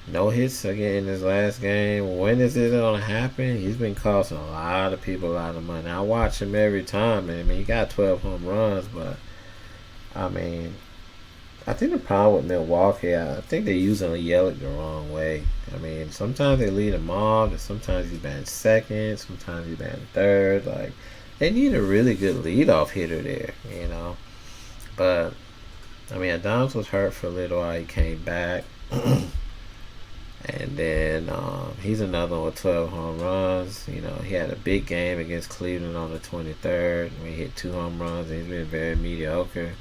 no hits again in his last game. When is it going to happen? He's been costing a lot of people a lot of money. I watch him every time, and I mean, he got 12 home runs, but, I mean, I think the problem with Milwaukee, I think they're using Yelich the wrong way. I mean, sometimes they lead him off, and sometimes he's batting second, sometimes he's batting third, they need a really good leadoff hitter there, But, I mean, Adams was hurt for a little while. He came back. And then he's another one with 12 home runs. He had a big game against Cleveland on the 23rd. He hit 2 home runs, and he's been very mediocre.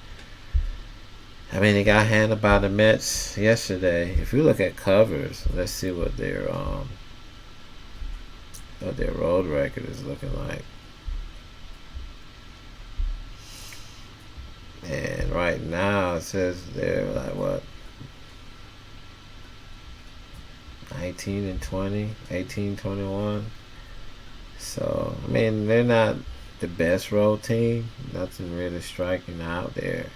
I mean, he got handled by the Mets yesterday. If you look at covers, let's see what their road record is looking like. And right now it says they're 19-20, 18-21. So, I mean, they're not the best road team. Nothing really striking out there.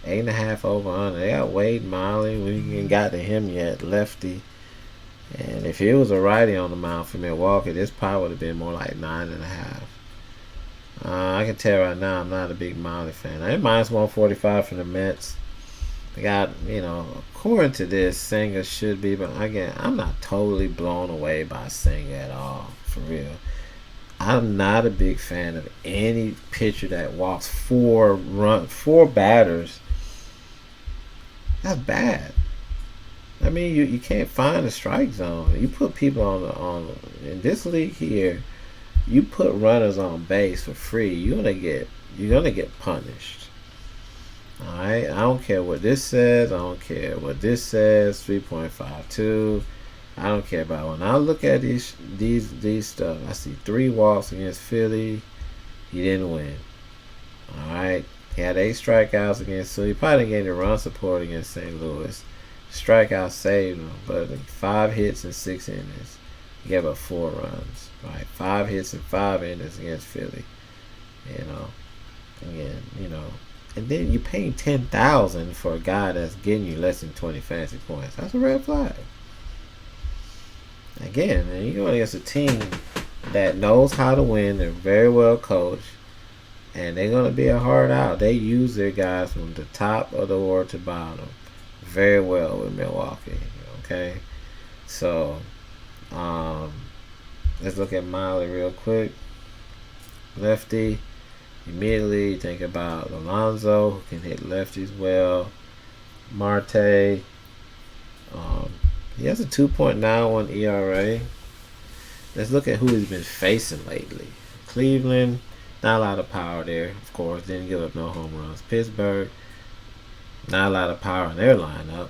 8.5 over under. They got Wade Miley. We ain't got to him yet, lefty. And if it was a righty on the mound for Milwaukee, this probably would have been more like 9.5. I can tell right now I'm not a big Miley fan. They're minus 145 for the Mets. They got, according to this, Senga should be, but again, I'm not totally blown away by Senga at all, for real. I'm not a big fan of any pitcher that walks 4 batters. That's bad. I mean, you can't find a strike zone. You put people on in this league here. You put runners on base for free. You're gonna get punished. All right. I don't care what this says. I don't care what this says. 3.52. I don't care about when I look at these stuff. I see 3 walks against Philly. He didn't win. All right. He had 8 strikeouts against, so he probably didn't get any run support against St. Louis. Strikeouts saved him, but 5 hits in 6 innings. He gave up 4 runs. Right, 5 hits in 5 innings against Philly. Again, and then you're paying $10,000 for a guy that's getting you less than 20 fantasy points. That's a red flag. Again, man, you're going against a team that knows how to win. They're very well coached, and they're going to be a hard out. They use their guys from the top of the order to bottom very well with Milwaukee. Okay, so let's look at Miley real quick. Lefty. Immediately you think about Alonso, who can hit lefties well. Marte. He has a 2.91 ERA. Let's look at who he's been facing lately. Cleveland, not a lot of power there, of course. Didn't give up no home runs. Pittsburgh, not a lot of power in their lineup.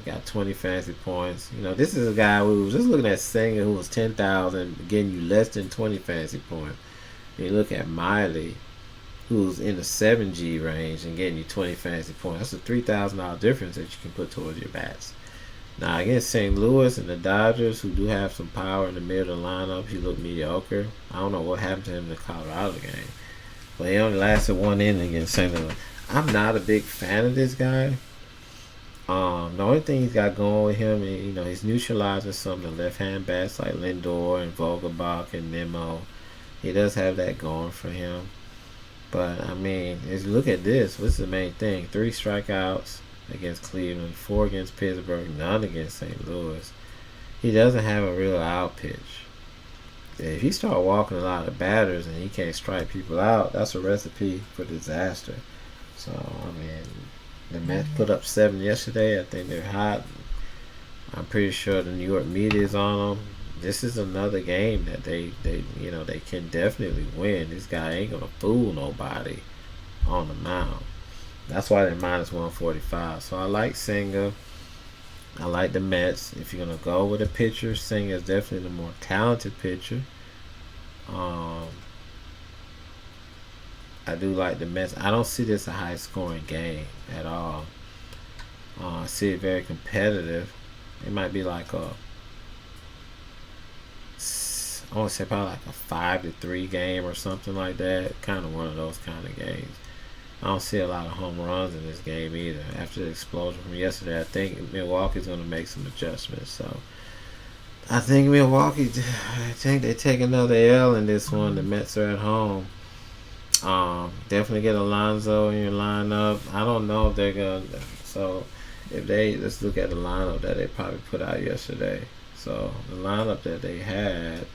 Got 20 fantasy points. This is a guy who was just looking at Senga, who was 10,000, getting you less than 20 fantasy points. You look at Miley, who's in the 7G range and getting you 20 fantasy points. That's a $3,000 difference that you can put towards your bats. Now against St. Louis and the Dodgers, who do have some power in the middle of the lineup, he looked mediocre. I don't know what happened to him in the Colorado game, but he only lasted one inning against St. Louis. I'm not a big fan of this guy. The only thing he's got going with him is, he's neutralizing some of the left-hand bats like Lindor and Vogelbach and Nemo. He does have that going for him. But, I mean, look at this. What's the main thing? 3 strikeouts against Cleveland, 4 against Pittsburgh, none against St. Louis. He doesn't have a real out pitch. If he start walking a lot of batters and he can't strike people out, that's a recipe for disaster. So, I mean, the Mets put up 7 yesterday. I think they're hot. I'm pretty sure the New York media is on them. This is another game that they can definitely win. This guy ain't gonna fool nobody on the mound. That's why they're minus 145. So I like Senga. I like the Mets. If you're gonna go with a pitcher, Senga is definitely the more talented pitcher. I do like the Mets. I don't see this a high scoring game at all. I see it very competitive. It might be like I want to say probably like a 5-3 game or something like that. Kind of one of those kind of games. I don't see a lot of home runs in this game either. After the explosion from yesterday, I think Milwaukee's going to make some adjustments. So I think I think they take another L in this one. The Mets are at home. Definitely get Alonso in your lineup. I don't know if they're gonna. So let's look at the lineup that they probably put out yesterday. So the lineup that they had,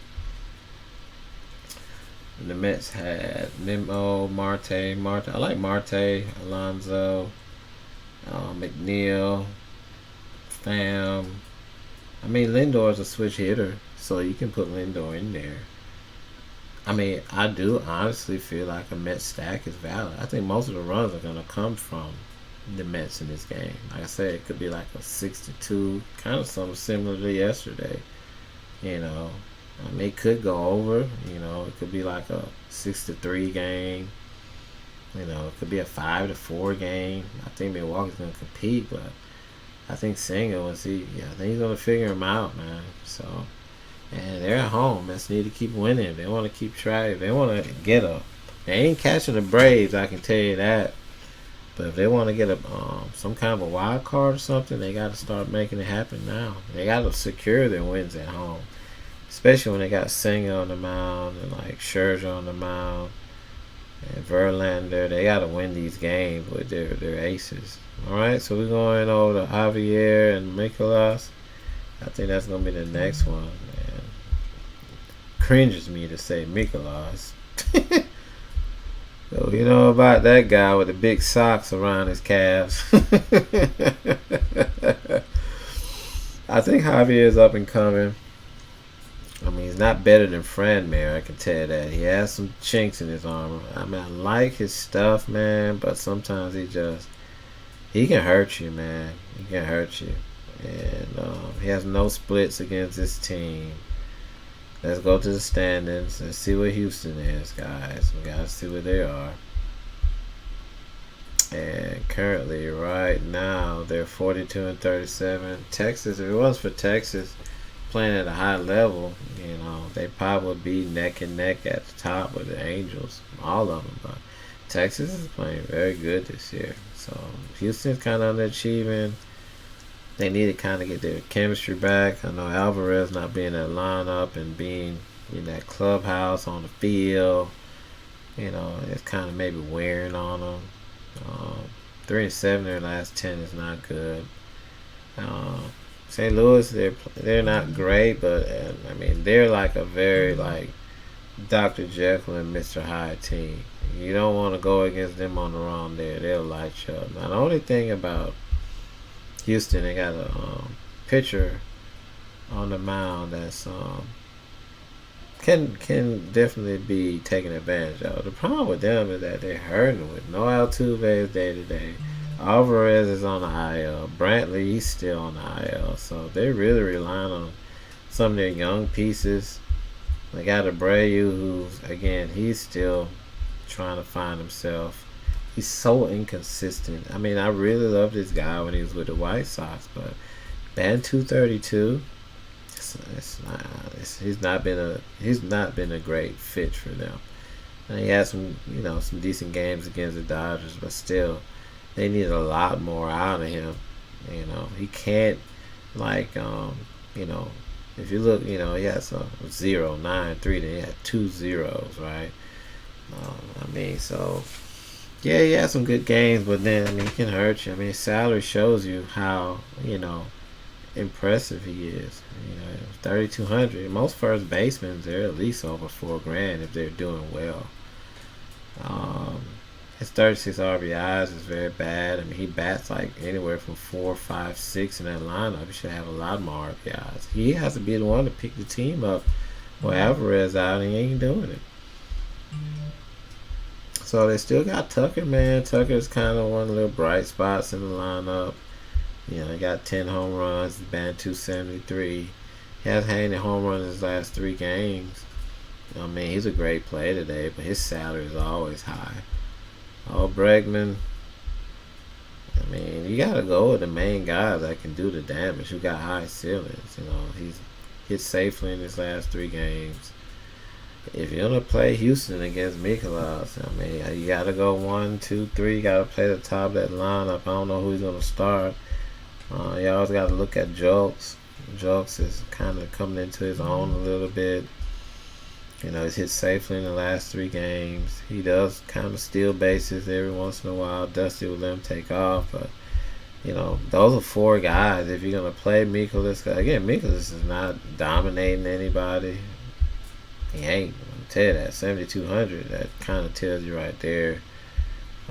the Mets had Nemo, Marte. I like Marte, Alonso, McNeil, Pham. I mean, Lindor is a switch hitter, so you can put Lindor in there. I mean, I do honestly feel like a Mets stack is valid. I think most of the runs are going to come from the Mets in this game. Like I said, it could be like a 6-2, kind of something similar to yesterday. I mean, it could go over. It could be like a 6-3 game. It could be a 5-4 game. I think Milwaukee's going to compete, but I think Singer I think he's going to figure him out, man. So. And they're at home. Mets need to keep winning. If they want to keep trying. If they want to get up, they ain't catching the Braves. I can tell you that. But if they want to get some kind of a wild card or something, they got to start making it happen now. They got to secure their wins at home, especially when they got Singer on the mound and like Scherzer on the mound and Verlander. They got to win these games with their aces. All right, so we're going over to Javier and Mikolas. I think that's gonna be the next one. Cringes me to say Mikolas. So you know about that guy with the big socks around his calves. I think Javier is up and coming. I mean, he's not better than Franmare, I can tell you that. He has some chinks in his armor. I mean, I like his stuff, man, but sometimes he can hurt you, man. He can hurt you. And he has no splits against this team. Let's go to the standings and see where Houston is, guys. We gotta see where they are. And currently, right now, they're 42-37. Texas, if it wasn't for Texas playing at a high level, they probably would be neck and neck at the top with the Angels, all of them. But Texas is playing very good this year. So Houston's kind of underachieving. They need to kind of get their chemistry back. I know Alvarez not being in that lineup and being in that clubhouse on the field, it's kind of maybe wearing on them. 3-7 their last 10 is not good. St. Louis, they're not great, but I mean they're like a very like Dr. Jekyll and Mr. Hyde team. You don't want to go against them on the wrong day. They'll light you up. Now the only thing about Houston, they got a pitcher on the mound that's can definitely be taken advantage of. The problem with them is that they're hurting with no Altuve day to day. Alvarez is on the IL. Brantley, he's still on the IL. So they're really relying on some of their young pieces. They got Abreu, who's again he's still trying to find himself. He's so inconsistent. I mean, I really loved this guy when he was with the White Sox, but Batting 232. He's not been a great fit for them. And he had some decent games against the Dodgers, but still, they need a lot more out of him. He can't like you know, if you look, he has a 0.93, then he had 2 zeros, right? So yeah, he had some good games, but then he can hurt you. His salary shows you how impressive he is. 3,200. Most first basemen, they're at least over $4,000 if they're doing well. Um, his 36 RBIs is very bad. He bats like anywhere from 4, 5, 6 in that lineup. He should have a lot more RBIs. He has to be the one to pick the team up. Well, Alvarez out, and he ain't doing it. So they still got Tucker, man. Tucker's kind of one of the little bright spots in the lineup. He got 10 home runs, batting 273. He hasn't had any home runs in his last 3 games. He's a great player today, but his salary is always high. Bregman, you got to go with the main guys that can do the damage, who got high ceilings. He's hit safely in his last 3 games. If you're going to play Houston against Mikolas, you got to go 1, 2, 3. You got to play the top of that lineup. I don't know who he's going to start. You always got to look at Jokes. Jokes is kind of coming into his own a little bit. He's hit safely in the last 3 games. He does kind of steal bases every once in a while. Dusty will let him take off. But, those are 4 guys. If you're going to play Mikolas, again, Mikolas is not dominating anybody. He ain't. I'll tell you that. 7,200, that kind of tells you right there.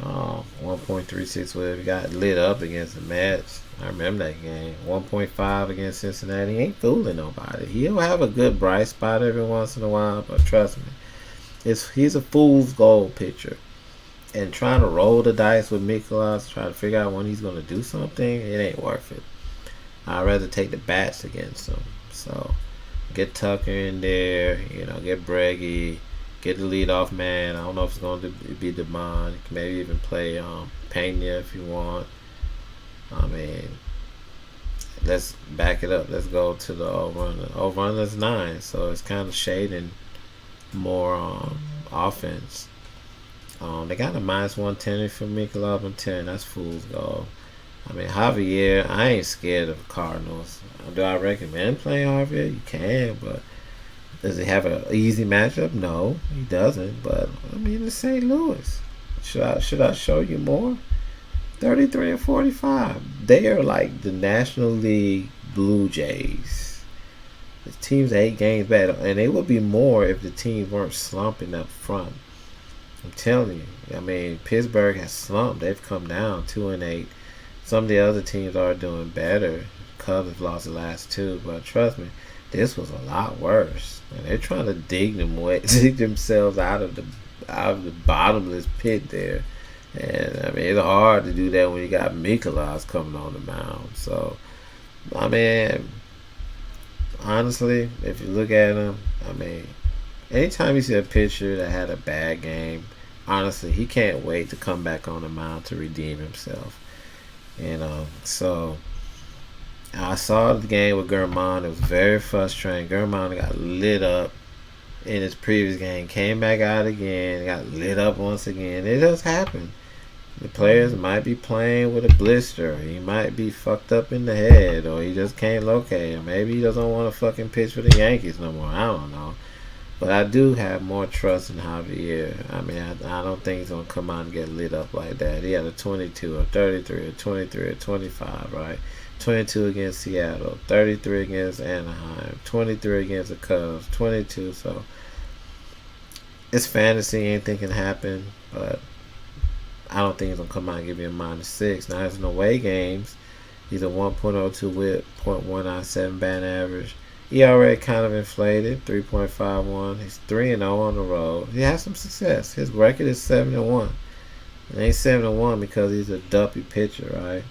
1.36 where he got lit up against the Mets. I remember that game. 1.5 against Cincinnati. He ain't fooling nobody. He'll have a good bright spot every once in a while, but trust me, he's a fool's gold pitcher. And trying to roll the dice with Mikolas, try to figure out when he's going to do something, it ain't worth it. I'd rather take the bats against him. So get Tucker in there, get Breggy, get the leadoff man. I don't know if it's going to be DeBond. You can maybe even play Pena if you want. Let's back it up. Let's go to the over-under. Over-under's 9, so it's kind of shading more offense. They got a -110 for Mikolas and 10. That's fool's gold. Javier, I ain't scared of Cardinals. Do I recommend playing Javier? You can, but does he have an easy matchup? No, he doesn't. But it's St. Louis. Should I show you more? 33 and 45. They are like the National League Blue Jays. The team's 8 games back, and they would be more if the teams weren't slumping up front. I'm telling you. Pittsburgh has slumped. They've come down 2-8. Some of the other teams are doing better. Cubs have lost the last 2, but trust me, this was a lot worse. And they're trying to dig themselves out of the bottomless pit there. And it's hard to do that when you got Mikolas coming on the mound. So, honestly, if you look at him, anytime you see a pitcher that had a bad game, honestly, he can't wait to come back on the mound to redeem himself. So I saw the game with Germán. It was very frustrating. Germán got lit up in his previous game, came back out again, got lit up once again. It just happened. The players might be playing with a blister. He might be fucked up in the head, or he just can't locate. Or maybe he doesn't want to fucking pitch for the Yankees no more. I don't know. But I do have more trust in Javier. I don't think he's going to come out and get lit up like that. He had a 22, a 33, a 23, a 25, right? 22 against Seattle, 33 against Anaheim, 23 against the Cubs, 22. So it's fantasy. Anything can happen. But I don't think he's going to come out and give you a -6. Now, it's in away games. He's a 1.02 whip, .197 batting average. ERA kind of inflated, 3.51. He's 3-0 on the road. He has some success. His record is 7-1. And he's 7-1 because he's a dumpy pitcher, right?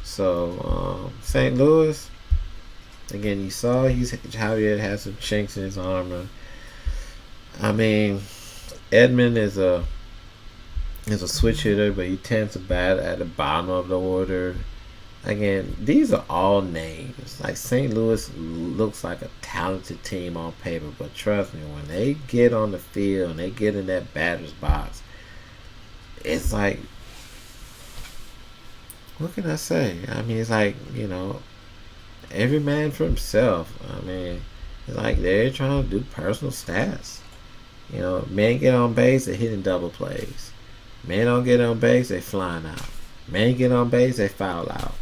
So, St. Louis, again, you saw Javier has some chinks in his armor. Edman is a switch hitter, but he tends to bat at the bottom of the order. again, these are all names. Like St. Louis looks like a talented team on paper, but trust me, when they get on the field and they get in that batter's box, it's like, what can I say? I mean, it's like, every man for himself. I mean, it's like they're trying to do personal stats. Men get on base, they're hitting double plays. Men don't get on base, they flying out. Men get on base, they foul out.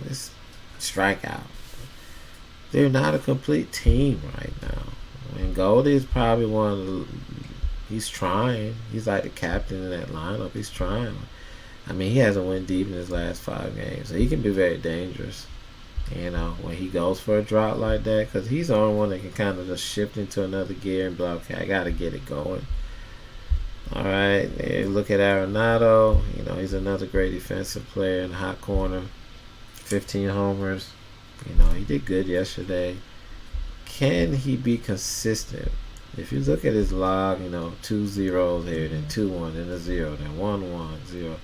It's strikeout. They're not a complete team right now. And Goldie is probably one of the. He's trying. He's like the captain of that lineup. He's trying. I mean, he hasn't went deep in his last 5 games, so he can be very dangerous. When he goes for a drought like that, because he's the only one that can kind of just shift into another gear and be like, okay, I got to get it going. All right, look at Arenado. He's another great defensive player in the hot corner. 15 homers. He did good yesterday. Can he be consistent? If you look at his log, 2 zeros here, then 2-1, then a 0, then 1-1, 0.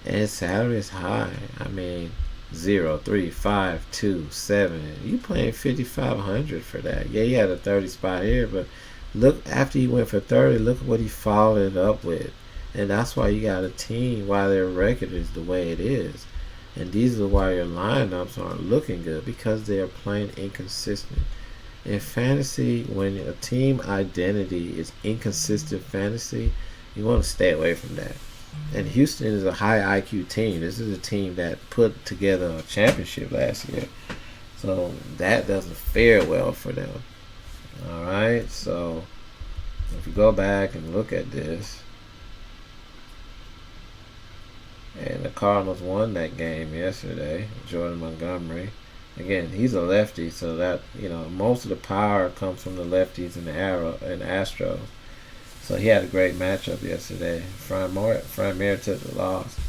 And his salary is high. I mean, 0, 3, 5, 2, 7. You playing 5,500 for that. Yeah, he had a 30 spot here, but look, after he went for 30, look at what he followed it up with. And that's why you got a team, why their record is the way it is. And these are why your lineups aren't looking good, because they are playing inconsistent. In fantasy, when a team identity is inconsistent fantasy, you want to stay away from that. And Houston is a high IQ team. This is a team that put together a championship last year. So that doesn't fare well for them. Alright, so if you go back and look at this, and the Cardinals won that game yesterday, Jordan Montgomery. Again, he's a lefty, so that most of the power comes from the lefties and the Astros. So he had a great matchup yesterday. Framir took the loss.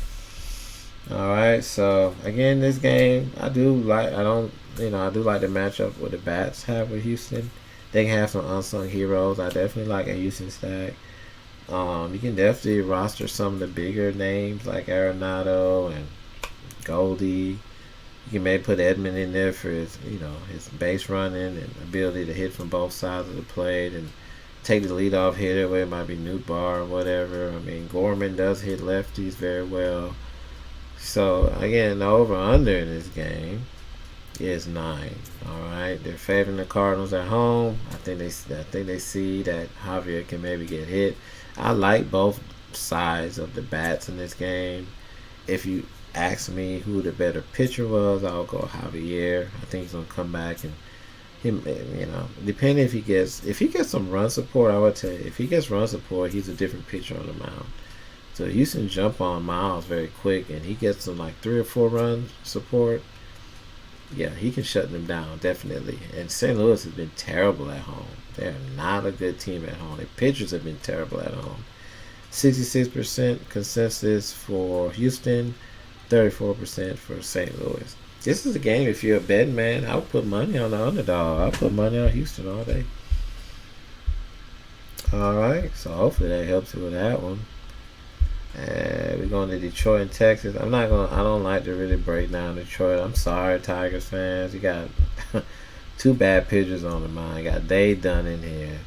All right, so again, this game I do like. I do like the matchup with the bats have with Houston. They can have some unsung heroes. I definitely like a Houston stack. You can definitely roster some of the bigger names like Arenado and Goldie. You can maybe put Edman in there for his base running and ability to hit from both sides of the plate and take the leadoff hitter, where it might be Newbar or whatever. I mean, Gorman does hit lefties very well. So again, the over/under in this game is 9. All right, they're favoring the Cardinals at home. I think they see that Javier can maybe get hit. I like both sides of the bats in this game. If you ask me who the better pitcher was, I'll go Javier. I think he's gonna come back, and him, depending if he gets some run support, I would tell you, if he gets run support, he's a different pitcher on the mound. So Houston jump on Miles very quick, and he gets some like 3 or 4 run support. Yeah, he can shut them down, definitely. And St. Louis has been terrible at home. They're not a good team at home. Their pitchers have been terrible at home. 66% consensus for Houston, 34% for St. Louis. This is a game, if you're a betting man, I would put money on the underdog. I'll put money on Houston all day. Alright, so hopefully that helps you with that one. And we're going to Detroit and Texas. I don't like to really break down Detroit. I'm sorry, Tigers fans. You got 2 bad pitchers on the mind. You got Dave Dunn in here.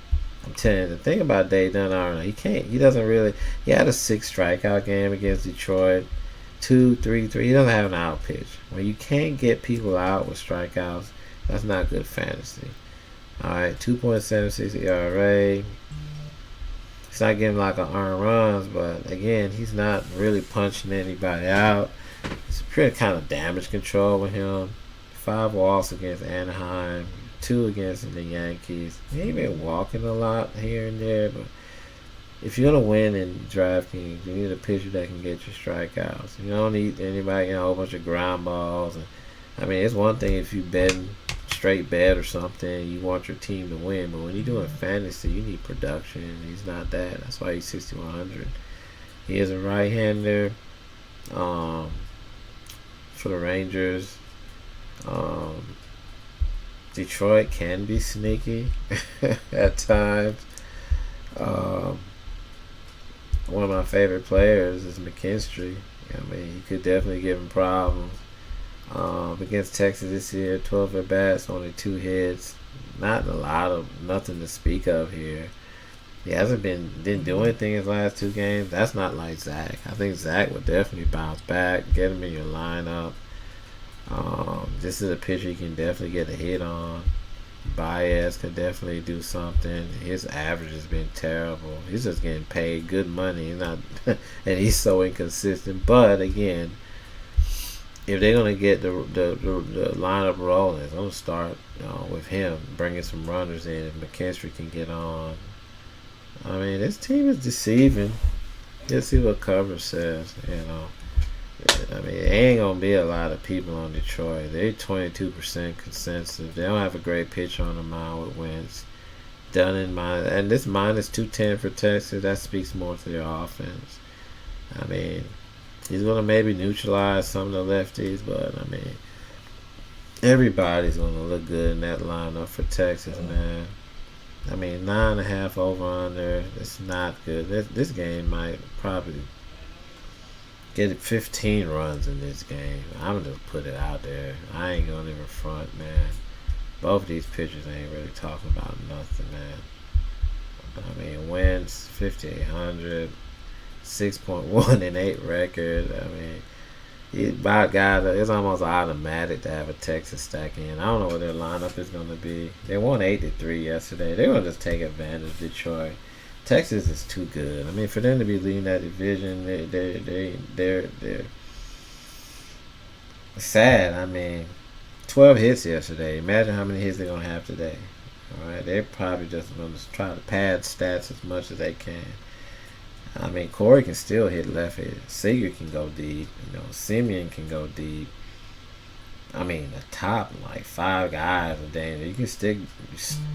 I'm telling you, the thing about Dave Dunn, I don't know. He had a 6 strikeout game against Detroit. 2, 3, 3. He doesn't have an out pitch. When you can't get people out with strikeouts, that's not good fantasy. Alright, 2.76 ERA. He's not getting like an earned runs, but again, he's not really punching anybody out. It's pretty kind of damage control with him. 5 walks against Anaheim, 2 against the Yankees. He ain't been walking a lot here and there, but if you're gonna win in DraftKings, you need a pitcher that can get your strikeouts. You don't need anybody a whole bunch of ground balls. And I mean, it's one thing if you straight bet or something, you want your team to win, but when you're doing fantasy, you need production. He's not that. That's why he's 6,100. He is a right-hander for the Rangers. Detroit can be sneaky at times. One of my favorite players is McKinstry. I mean, he could definitely give him problems. Against Texas this year, 12 at bats, only 2 hits. Not a lot of nothing to speak of here. He hasn't didn't do anything his last 2 games. That's not like Zach. I think Zach would definitely bounce back, get him in your lineup. This is a pitcher you can definitely get a hit on. Baez could definitely do something. His average has been terrible. He's just getting paid good money, not, and he's so inconsistent. But again, if they're gonna get the lineup rolling, it's gonna start with him bringing some runners in. If McKinstry can get on, I mean, this team is deceiving. Let's see what cover says. I mean, it ain't gonna be a lot of people on Detroit. They're 22% consensus. They don't have a great pitcher on the mound with Wentz. Done in mind, and this minus 210 for Texas, that speaks more to their offense. I mean, he's gonna maybe neutralize some of the lefties, but I mean, everybody's gonna look good in that lineup for Texas, man. I mean, 9.5 over under. It's not good. This game might probably get 15 runs in this game. I'm gonna put it out there. I ain't gonna even front, man. Both of these pitchers ain't really talking about nothing, man. I mean, wins 5,800, 6.1 and 8 record. I mean, it's almost automatic to have a Texas stack in. I don't know what their lineup is going to be. They won 8-3 yesterday. They're going to just take advantage of Detroit. Texas is too good. I mean, for them to be leading that division, they're sad. I mean, 12 hits yesterday. Imagine how many hits they're going to have today. All right, they're probably just going to try to pad stats as much as they can. I mean, Corey can still hit left hit. Seager can go deep. Simeon can go deep. I mean, the top like 5 guys are dangerous. You can stick.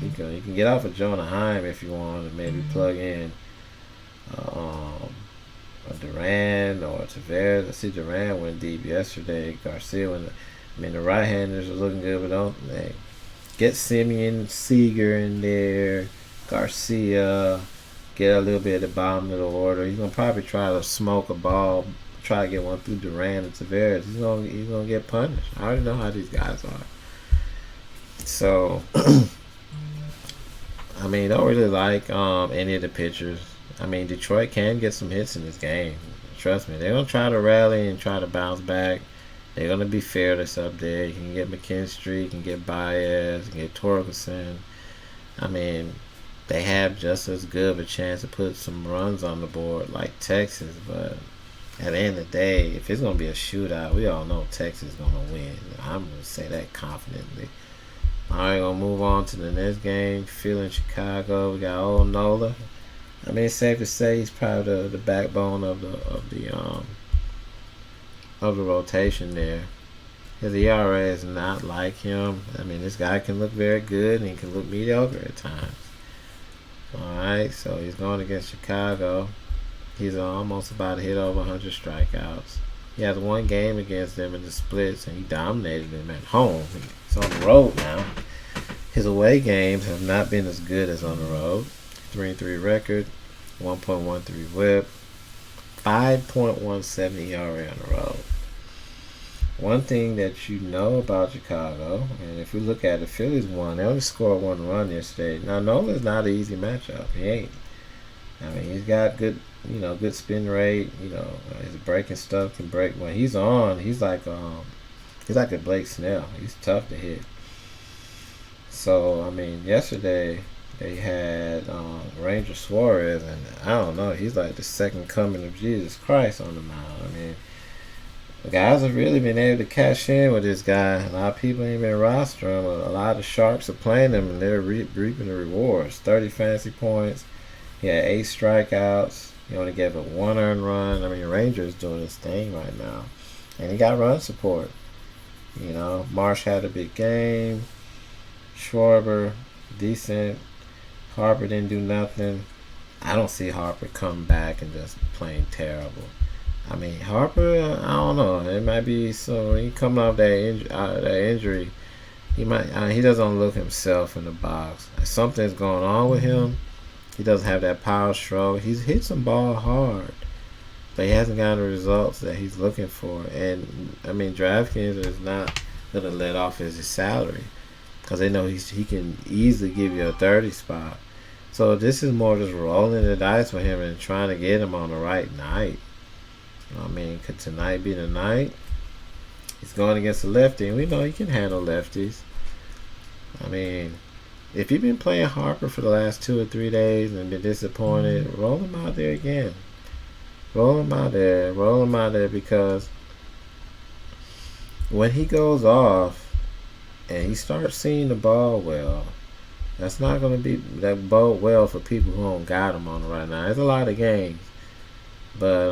You can get off of Jonah Heim if you want to maybe plug in a Duran or Tavares. I see Duran went deep yesterday. Garcia went. I mean, the right-handers are looking good, but don't they get Simeon, Seager in there, Garcia. Get a little bit at the bottom of the order. He's gonna probably try to smoke a ball, try to get one through Duran and Tavares. He's gonna get punished. I already know how these guys are. So, I mean, don't really like any of the pitchers. I mean, Detroit can get some hits in this game. Trust me, they're gonna try to rally and try to bounce back. They're gonna be fearless up there. You can get McKinstry, you can get Baez, you can get Torkelson. I mean, they have just as good of a chance to put some runs on the board like Texas, but at the end of the day, if it's going to be a shootout, we all know Texas is going to win. I'm going to say that confidently. All right, going to move on to the next game. Philly in Chicago. We got old Nola. I mean, it's safe to say he's probably the backbone of the rotation there. His ERA is not like him. I mean, this guy can look very good and he can look mediocre at times. Alright, so he's going against Chicago. He's almost about to hit over 100 strikeouts. He has 1 game against them in the splits, and he dominated them at home. He's on the road now. His away games have not been as good as on the road. 3-3 record, 1.13 whip, 5.17 ERA on the road. One thing that you know about Chicago, and if we look at the Phillies won, they only scored 1 run yesterday. Now, Nola's not an easy matchup. He ain't. I mean, he's got good spin rate. His breaking stuff can break. When he's on, he's like a Blake Snell. He's tough to hit. So, I mean, yesterday they had Ranger Suarez, and I don't know, he's like the second coming of Jesus Christ on the mound. I mean, the guys have really been able to cash in with this guy. A lot of people ain't been rostering him. A lot of Sharks are playing him, and they're reaping the rewards. 30 fantasy points. He had 8 strikeouts. He only gave up 1 earned run. I mean, Ranger's doing his thing right now. And he got run support. Marsh had a big game. Schwarber, decent. Harper didn't do nothing. I don't see Harper come back and just playing terrible. I mean, Harper, I don't know. It might be so. He coming off that injury. He doesn't look himself in the box. Something's going on with him. He doesn't have that power stroke. He's hit some ball hard. but he hasn't gotten the results that he's looking for. And I mean, DraftKings is not gonna let off his salary because they know he can easily give you a 30 spot. So this is more just rolling the dice with him and trying to get him on the right night. I mean, could tonight be the night? He's going against a lefty, and we know he can handle lefties. I mean, if you've been playing Harper for the last 2 or 3 days and been disappointed, roll him out there again. Roll him out there. Roll him out there because when he goes off and he starts seeing the ball well, that's not going to be that bode well for people who don't got him on it right now. There's a lot of games. But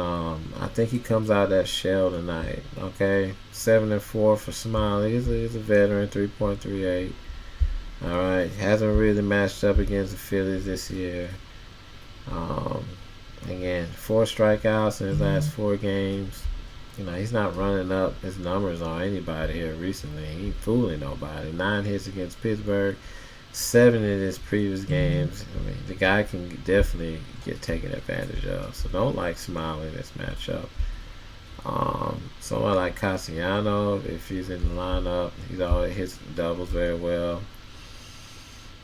I think he comes out of that shell tonight. Okay, 7-4 for Smiley. He's a veteran, 3.38. All right, hasn't really matched up against the Phillies this year. Again, 4 strikeouts in his last 4 games. You know, he's not running up his numbers on anybody here recently. He ain't fooling nobody. 9 hits against Pittsburgh. 7 in his previous games. I mean, the guy can definitely get taken advantage of. So don't like Smiley in this matchup. Someone like Cassiano, if he's in the lineup, he's always hits doubles very well.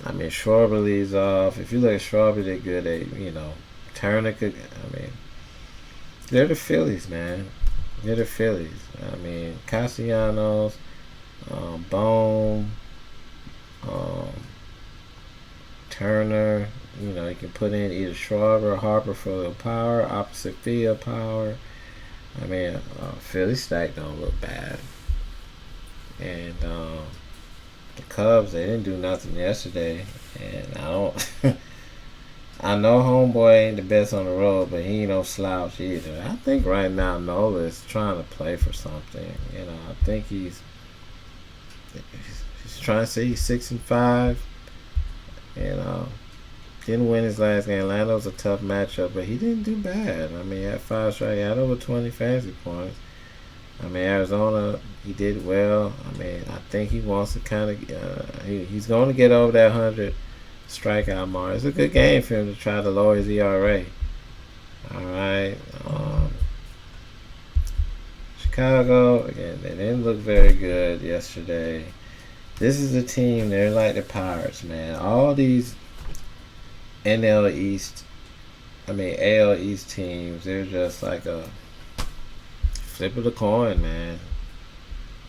I mean, Schwarber leads off. If you look at Schwarber, they're good. Turner could. I mean, they're the Phillies, man. They're the Phillies. I mean, Castellanos, Bone. Turner, you can put in either Schwarber or Harper for the power, opposite field power. I mean, Philly stack don't look bad. And the Cubs, they didn't do nothing yesterday. And I don't. I know homeboy ain't the best on the road, but he ain't no slouch either. I think right now Nola is trying to play for something. I think he's trying to say he's 6-5. Didn't win his last game. Atlanta's a tough matchup, but he didn't do bad. I mean, he had 5 strikes, he had over 20 fantasy points. I mean, Arizona, he did well. I mean, I think he wants to kind of, he's going to get over that 100 strikeout mark. It's a good game for him to try to lower his ERA. All right. Chicago, again, they didn't look very good yesterday. This is a team, they're like the Pirates, man. All these AL East teams, they're just like a flip of the coin, man.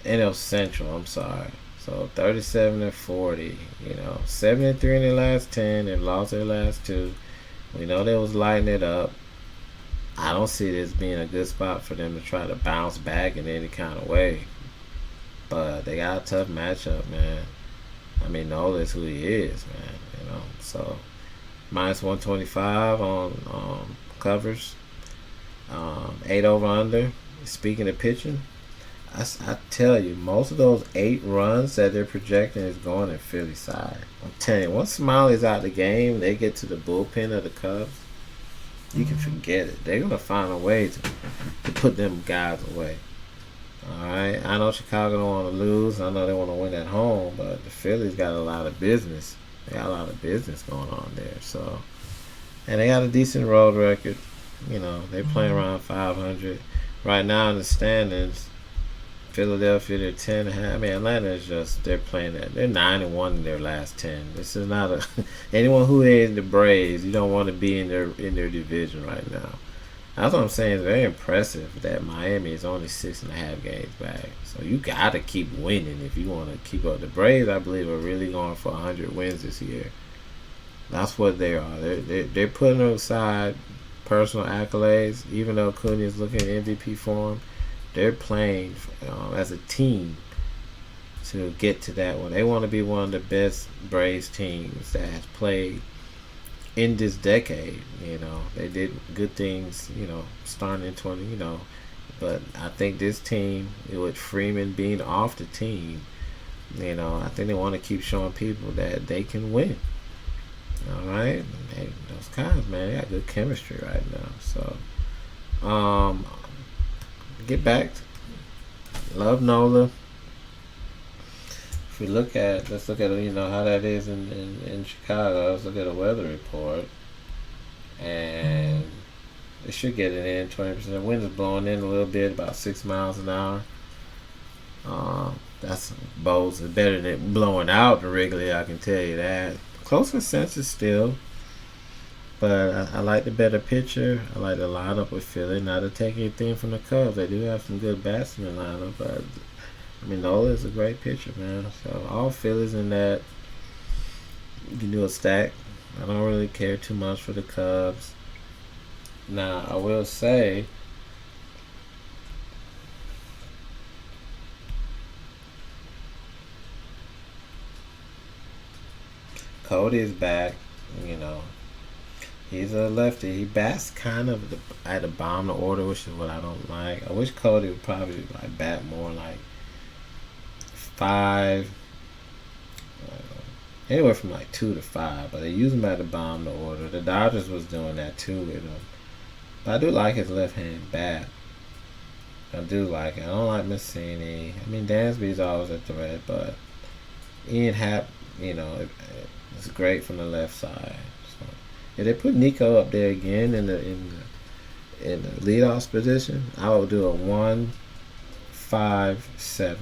NL Central, I'm sorry. So 37-40, 7-3 in their last 10. They've lost their last 2. We know they was lighting it up. I don't see this being a good spot for them to try to bounce back in any kind of way. But they got a tough matchup, man. I mean, Nola's who he is, man. So minus 125 on covers. 8 over under. Speaking of pitching, I tell you, most of those 8 runs that they're projecting is going in Philly side. I'm telling you, once Smiley's out of the game, they get to the bullpen of the Cubs, you can forget it. They're gonna find a way to put them guys away. Alright, I know Chicago don't want to lose. I know they want to win at home, but the Phillies got a lot of business. They got a lot of business going on there. So, and they got a decent road record. They playing around 500 right now in the standings. Philadelphia, they're 10.5. I mean, Atlanta is just, they're playing that. They're 9-1 in their last 10. This is not a anyone who is the Braves. You don't want to be in their division right now. That's what I'm saying. It's very impressive that Miami is only 6.5 games back. So you got to keep winning if you want to keep up. The Braves, I believe, are really going for 100 wins this year. That's what they are. They're putting aside personal accolades. Even though Acuna is looking at MVP form, they're playing as a team to get to that one. They want to be one of the best Braves teams that has played in this decade. They did good things, starting in 20, but I think this team, with Freeman being off the team, I think they want to keep showing people that they can win. All right, those guys, man, they got good chemistry right now. So, get back. Love Nola. If we let's look at how that is in Chicago. Let's look at a weather report, and They should get it in 20%. The wind is blowing in a little bit, about 6 miles an hour. That's bows is better than blowing out the Wrigley, I can tell you that. Close consensus still, but I like the better pitcher. I like the lineup with Philly. Not to take anything from the Cubs, they do have some good bats in the lineup, but I mean Nola is a great pitcher, man. So all Phillies in that. You can do a stack. I don't really care too much for the Cubs. Now I will say, Cody is back. You know, he's a lefty. He bats kind of at the bottom of the order, which is what I don't like. I wish Cody would probably like bat more like 5, anywhere from like 2 to 5. But they use him at the bottom of the order. The Dodgers was doing that too with him. But I do like his left-hand bat. I do like it. I don't like Mancini. I mean, Dansby's always a threat, but Ian Happ, it's great from the left side. So, if they put Nico up there again in the leadoff position, I would do a 1-5-7.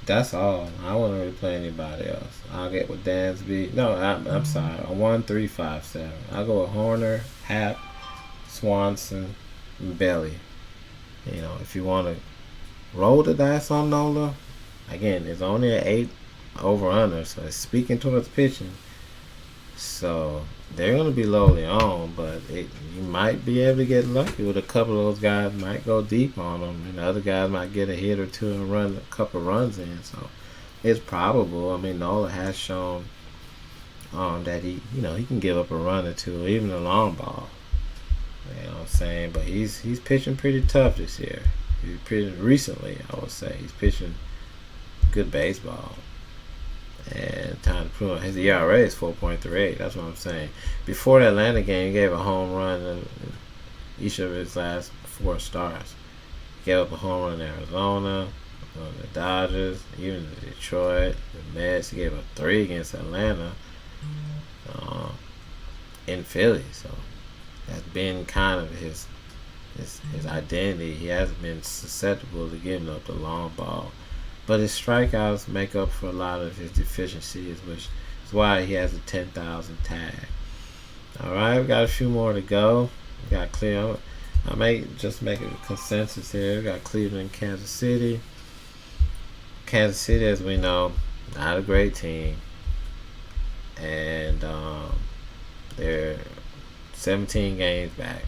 That's all. I wouldn't really play anybody else. I'll get with Dansby. No, I'm sorry. A 1-3-5-7. I'll go with Horner, Happ, Swanson, and Belly. If you want to roll the dice on Nola, again, it's only an 8 over under, so it's speaking towards pitching. So they're going to be lowly on, but you might be able to get lucky with a couple of those guys. Might go deep on them, and the other guys might get a hit or two and run a couple runs in. So it's probable. I mean, Nola has shown that he can give up a run or two, even a long ball. You know what I'm saying? But he's pitching pretty tough this year. He's pitching recently, I would say. He's pitching good baseball. And time to prove his ERA is 4.38. That's what I'm saying. Before the Atlanta game, he gave a home run in each of his last 4 starts. He gave up a home run in Arizona, the Dodgers, even the Detroit, the Mets. He gave up 3 against Atlanta in Philly. So that's been kind of his identity. He hasn't been susceptible to giving up the long ball. But his strikeouts make up for a lot of his deficiencies, which is why he has a 10,000 tag. Alright, we got a few more to go. We got Cleveland. I may just make a consensus here. We got Cleveland, Kansas City. Kansas City, as we know, not a great team. And they're 17 games back.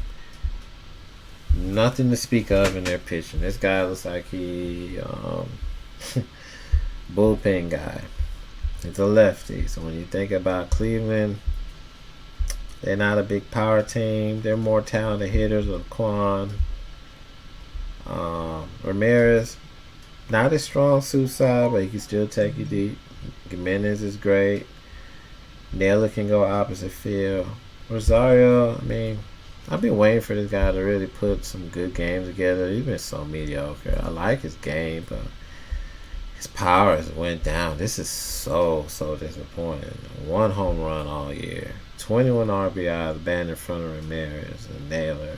Nothing to speak of in their pitching. This guy looks like he bullpen guy. He's a lefty. So when you think about Cleveland, they're not a big power team. They're more talented hitters with Quan. Ramirez, not a strong suit side, but he can still take you deep. Gimenez is great. Naylor can go opposite field. Rosario, I mean, I've been waiting for this guy to really put some good games together. He's been so mediocre. I like his game, but his power has went down. This is so disappointing. 1 home run all year. 21 RBIs, banned in front of Ramirez and Naylor.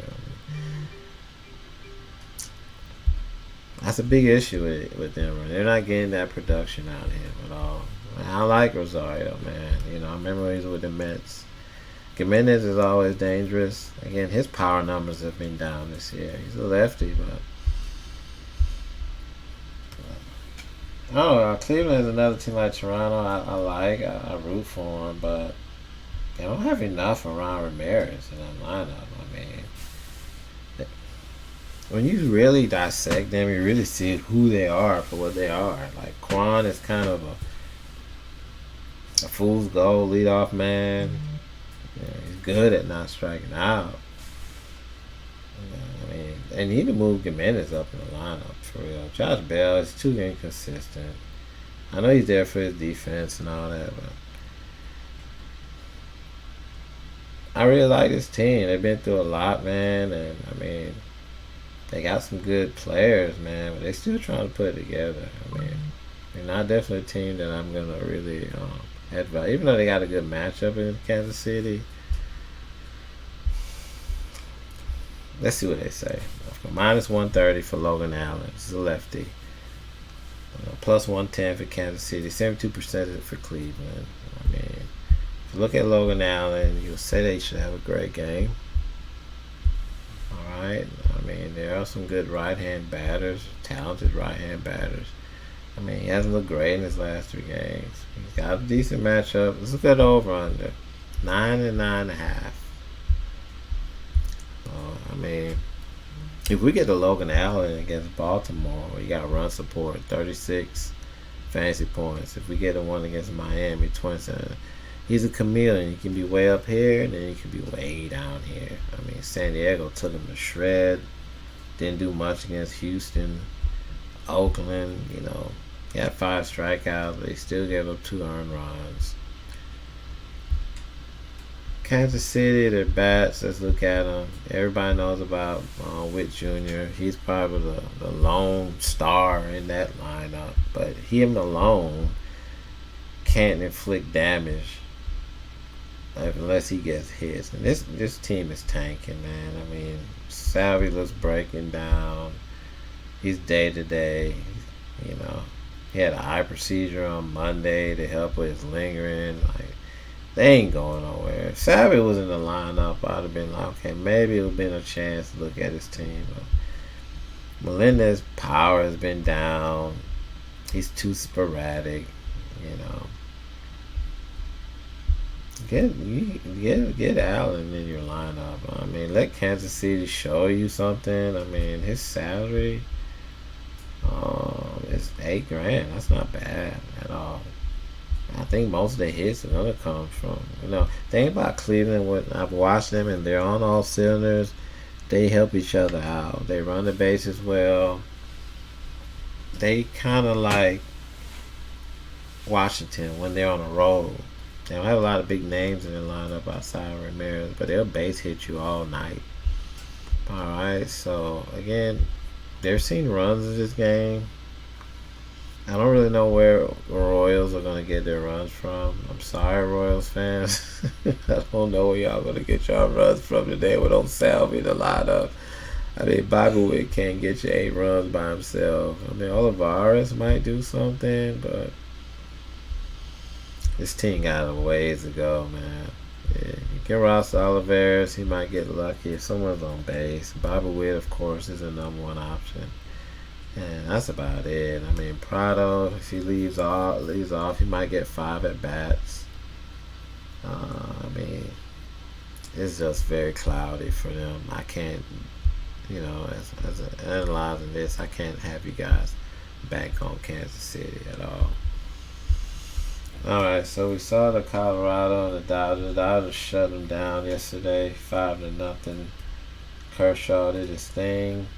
That's a big issue with them. They're not getting that production out of him at all. I like Rosario, man. I remember when he was with the Mets. Gimenez is always dangerous. Again, his power numbers have been down this year. He's a lefty, but I don't know. Cleveland is another team like Toronto. I root for them, but they don't have enough around Ramirez in that lineup. I mean, when you really dissect them, you really see who they are for what they are. Like Quan is kind of a fool's gold leadoff man. He's good at not striking out. I mean, they need to move Gimenez up in the lineup for real. Josh Bell is too inconsistent. I know he's there for his defense and all that, but I really like this team. They've been through a lot, man, and I mean, they got some good players, man, but they're still trying to put it together. I mean, they're not definitely a team that I'm gonna really advise. Even though they got a good matchup in Kansas City, Let's see what they say. Minus 130 for Logan Allen. This is a lefty. Plus 110 for Kansas City. 72% for Cleveland. I mean, if you look at Logan Allen, you'll say they should have a great game. Alright? I mean, there are some good right-hand batters, talented right-hand batters. I mean, he hasn't looked great in his last 3 games. He's got a decent matchup. Let's look at the over-under. 9 and 9.5. I mean, if we get the Logan Allen against Baltimore, you got run support, 36 fantasy points. If we get the one against Miami, 27. He's a chameleon. He can be way up here, and then he can be way down here. I mean, San Diego took him to shred. Didn't do much against Houston. Oakland, he had 5 strikeouts, but he still gave up 2 earned runs. Kansas City, their bats, let's look at them. Everybody knows about Witt Jr. He's probably the lone star in that lineup, but him alone can't inflict damage unless he gets hits. And this team is tanking, man. I mean, Salvy looks breaking down. He's day to day. He had a eye procedure on Monday to help with his lingering. They ain't going nowhere. If Savvy was in the lineup, I'd have been like, okay, maybe it would have been a chance to look at his team. But Melendez's power has been down. He's too sporadic, Get Allen in your lineup. I mean, let Kansas City show you something. I mean, his salary is $8,000. That's not bad at all. I think most of the hits are gonna come from Think about Cleveland. When I've watched them and they're on all cylinders, they help each other out. They run the bases well. They kind of like Washington when they're on a roll. They don't have a lot of big names in their lineup outside of Ramirez, but they'll base hit you all night. Alright, so again, they're seeing runs in this game. I don't really know where the Royals are going to get their runs from. I'm sorry, Royals fans. I don't know where y'all going to get y'all runs from today with old Salvy the lineup. I mean, Boglewick can't get you 8 runs by himself. I mean, Olivares might do something, but this team got a ways to go, man. Yeah, you can roster Olivares. He might get lucky if someone's on base. Bobby Witt, of course, is the number 1 option. And that's about it. I mean, Prado, if he leaves off, he might get 5 at bats. I mean, it's just very cloudy for them. I can't, as analyzing this, I can't have you guys bank on Kansas City at all. Alright, so we saw the Colorado and the Dodgers. The Dodgers shut them down yesterday, 5-0. Kershaw did his thing.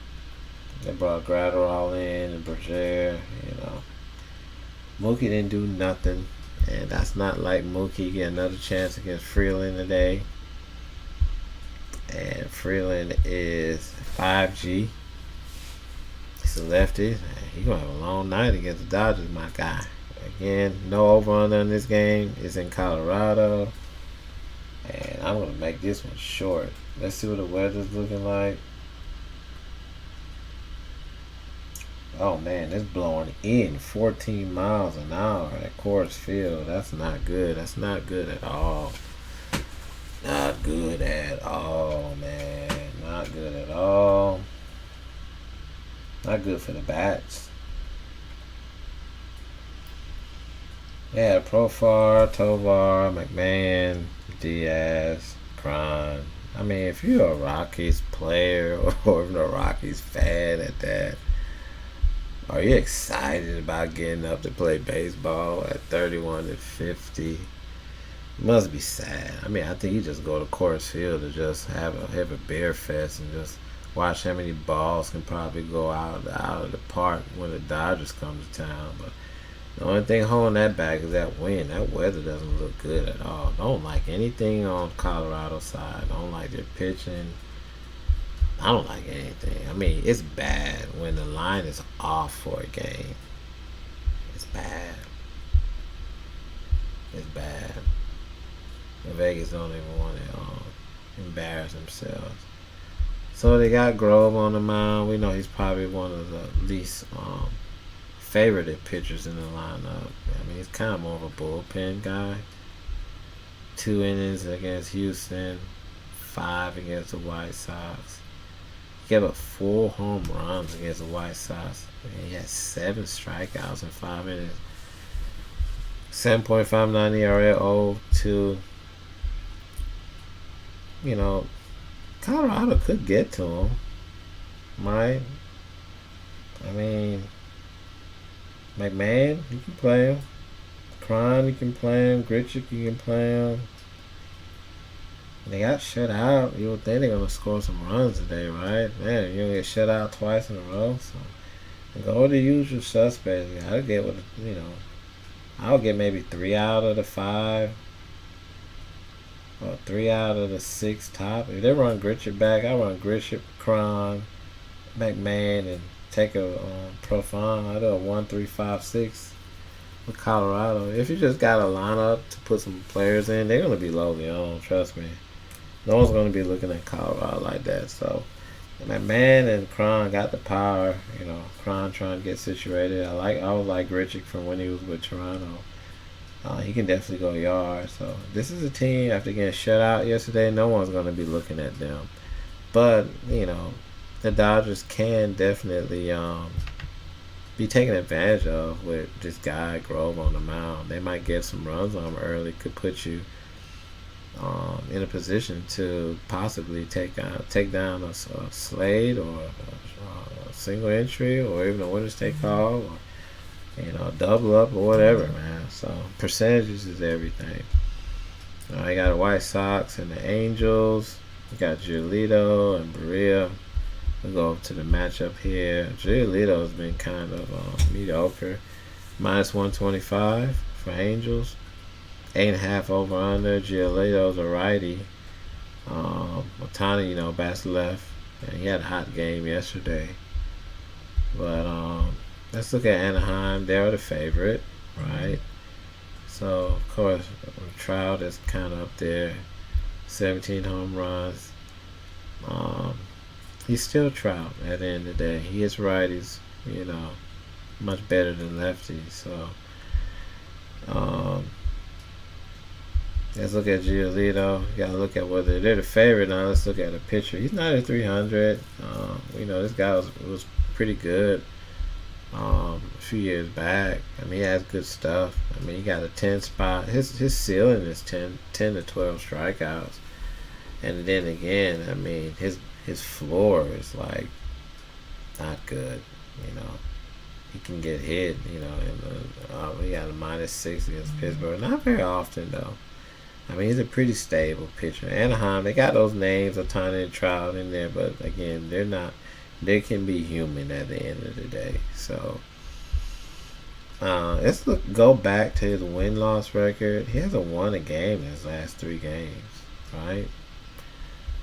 They brought Gratterall in and Berger, Mookie didn't do nothing, and that's not like Mookie. Get another chance against Freeland today. And Freeland is 5G. He's a lefty. He's going to have a long night against the Dodgers, my guy. Again, no over-under in this game. It's in Colorado. And I'm going to make this one short. Let's see what the weather's looking like. Oh man, it's blowing in 14 miles an hour at Coors Field. That's not good. That's not good at all. Not good at all, man. Not good at all. Not good for the bats. Yeah, Profar, Tovar, McMahon, Diaz, Cron. I mean, if you're a Rockies player or even a Rockies fan at that, are you excited about getting up to play baseball at 31-50? It must be sad. I mean, I think you just go to Coors Field to just have a beer fest and just watch how many balls can probably go out of the park when the Dodgers come to town. But the only thing holding that back is that wind. That weather doesn't look good at all. Don't like anything on Colorado's side. Don't like their pitching. I don't like anything. I mean, it's bad when the line is off for a game. It's bad. It's bad. The Vegas don't even want to embarrass themselves. So they got Grove on the mound. We know he's probably one of the least favorited pitchers in the lineup. I mean, he's kind of more of a bullpen guy. 2 innings against Houston, 5 against the White Sox. He gave up 4 home runs against the White Sox. And he had 7 strikeouts in 5 innings. 7.59 ERA, 0-2. You know, Colorado could get to him, right? I mean, McMahon, you can play him. Cron, you can play him. Grichuk, you can play him. They got shut out. You would think they're going to score some runs today, right? Man, you're going to get shut out twice in a row. So, go with the usual suspects. I'll get with, I'll get maybe 3 out of the 5. Or 3 out of the 6 top. If they run Grichuk back, I run Grichuk, Cron, McMahon, and take a Profan. I do a 1-3-5-6 with Colorado. If you just got a lineup to put some players in, they're going to be lowly owned, trust me. No one's going to be looking at Colorado like that. So, McMahon and Cron got the power. Cron trying to get situated. I would like Grichuk from when he was with Toronto. He can definitely go yard. So, this is a team, after getting shut out yesterday, no one's going to be looking at them. But, the Dodgers can definitely be taken advantage of with this guy Grove on the mound. They might get some runs on him early, could put you in a position to possibly take down a slate or a single entry or even a winner's take all, or double up or whatever, man. So percentages is everything. You got the White Sox and the Angels. You got Giolito and Berea. We'll go up to the matchup here. Giolito's been kind of mediocre. -125 for Angels. 8.5 over under. Giolito's a righty. Otani, bats left. And he had a hot game yesterday. But let's look at Anaheim. They're the favorite, right? So, of course, Trout is kind of up there. 17 home runs. He's still Trout at the end of the day. He is righties, much better than lefties. So, let's look at Giolito. You gotta look at whether they're the favorite. Now let's look at the pitcher. He's not at 300. This guy was pretty good a few years back. I mean, he has good stuff. I mean, he got a 10 spot. His ceiling is 10 to 12 strikeouts. And then again, I mean, his floor is like not good. He can get hit. And he got a -6 against Pittsburgh. Not very often though. I mean, he's a pretty stable pitcher. Anaheim, they got those names of Otani and Trout in there, but again, they're not. They can be human at the end of the day. So let's go back to his win-loss record. He hasn't won a game in his last 3 games, right?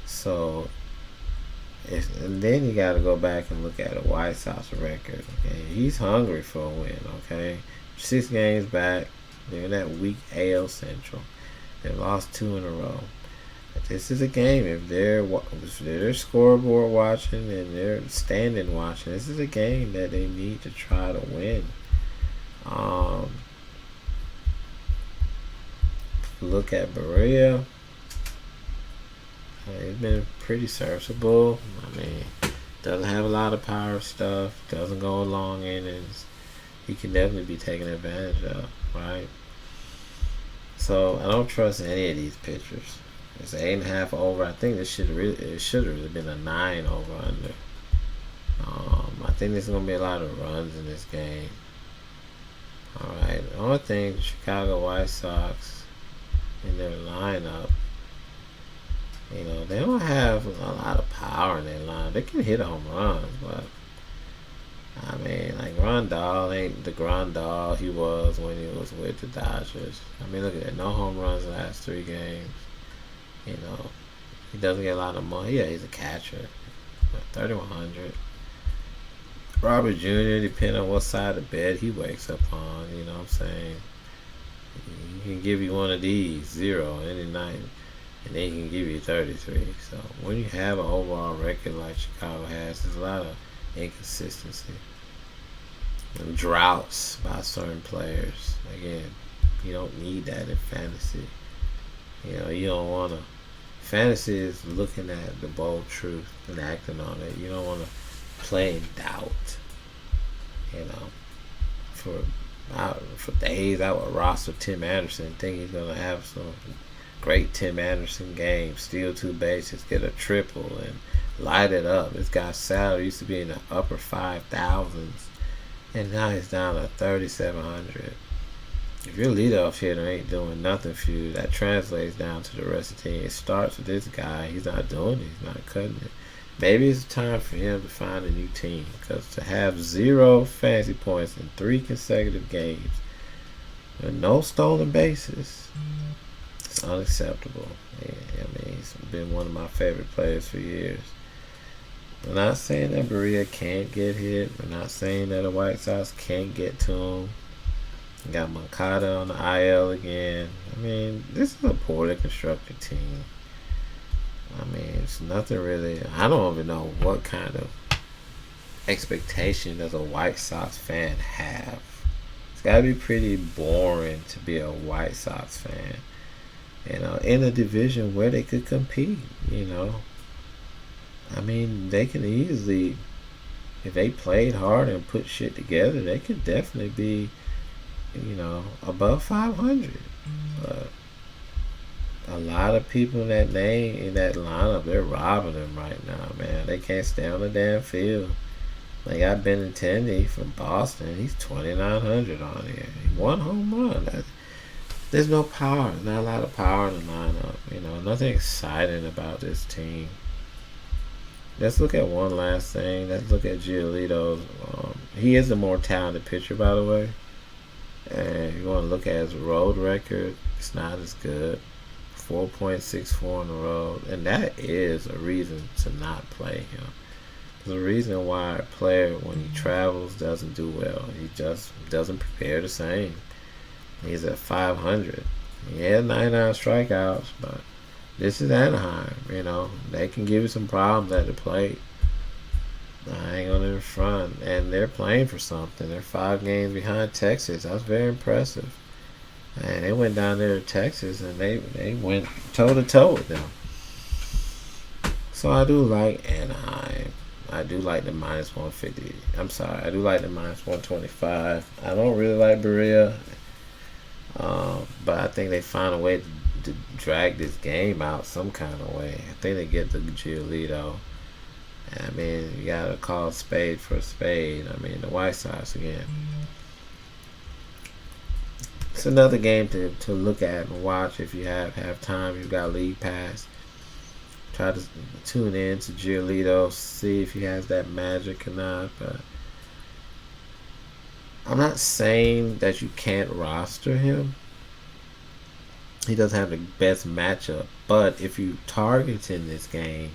So, and then you got to go back and look at the White Sox record. Okay, he's hungry for a win. Okay, 6 games back. They're in that weak AL Central. They lost 2 in a row. This is a game. If they're scoreboard watching and they're standing watching, this is a game that they need to try to win. Look at Berea. He's been pretty serviceable. I mean, doesn't have a lot of power stuff. Doesn't go long innings. He can definitely be taken advantage of, right? So I don't trust any of these pitchers. It's 8.5 over. I think it should have really been a 9 over under. I think there's gonna be a lot of runs in this game. All right. The only thing, the Chicago White Sox in their lineup, they don't have a lot of power in their line. They can hit home runs, but I mean, like Grandal ain't the Grandal he was when he was with the Dodgers. I mean, look at that. No home runs in the last 3 games. He doesn't get a lot of money. Yeah, he's a catcher. 3,100. Robert Jr., depending on what side of the bed he wakes up on, you know what I'm saying? He can give you one of these, 0, any night. and they can give you 33. So when you have an overall record like Chicago has, there's a lot of inconsistency and droughts by certain players. Again, you don't need that in fantasy. You don't want to. Fantasy is looking at the bold truth and acting on it. You don't want to play in doubt. You know, for for days I would roster Tim Anderson, think he's gonna have some great Tim Anderson game, steal 2 bases, get a triple, and light it up. This guy's salary used to be in the upper 5,000s, and now he's down to 3,700. If your leadoff hitter ain't doing nothing for you, that translates down to the rest of the team. It starts with this guy. He's not doing it. He's not cutting it. Maybe it's time for him to find a new team, because to have 0 fantasy points in 3 consecutive games with no stolen bases, it's unacceptable. Yeah, I mean, he's been one of my favorite players for years. We're not saying that Berea can't get hit. We're not saying that the White Sox can't get to him. You got Moncada on the IL again. I mean, this is a poorly constructed team. I mean, it's nothing really. I don't even know what kind of expectation does a White Sox fan have. It's got to be pretty boring to be a White Sox fan. In a division where they could compete. I mean, they can easily, if they played hard and put shit together, they could definitely be, above 500. But a lot of people in that lineup, they're robbing them right now, man. They can't stay on the damn field. They got Benintendi from Boston. He's 2,900 on here. He won home run. There's no power. Not a lot of power in the lineup. Nothing exciting about this team. Let's look at one last thing. Let's look at Giolito's. He is a more talented pitcher, by the way. And if you want to look at his road record, it's not as good. 4.64 on the road. And that is a reason to not play him. There's a reason why a player, when he travels, doesn't do well. He just doesn't prepare the same. He's at 500. He had 99 strikeouts, but this is Anaheim. They can give you some problems at the plate. I ain't gonna in front, and they're playing for something. They're 5 games behind Texas. That's very impressive. And they went down there to Texas, and they went toe to toe with them. So I do like Anaheim. I do like the minus 150. I'm sorry, I do like the minus 125. I don't really like Berea, but I think they find a way to drag this game out some kind of way. I think they get the Giolito. I mean, you gotta call a spade for a spade. I mean, the White Sox again. It's another game to look at and watch if you have time. You've got League Pass. Try to tune in to Giolito, see if he has that magic or not. But I'm not saying that you can't roster him. He doesn't have the best matchup. But if you target in this game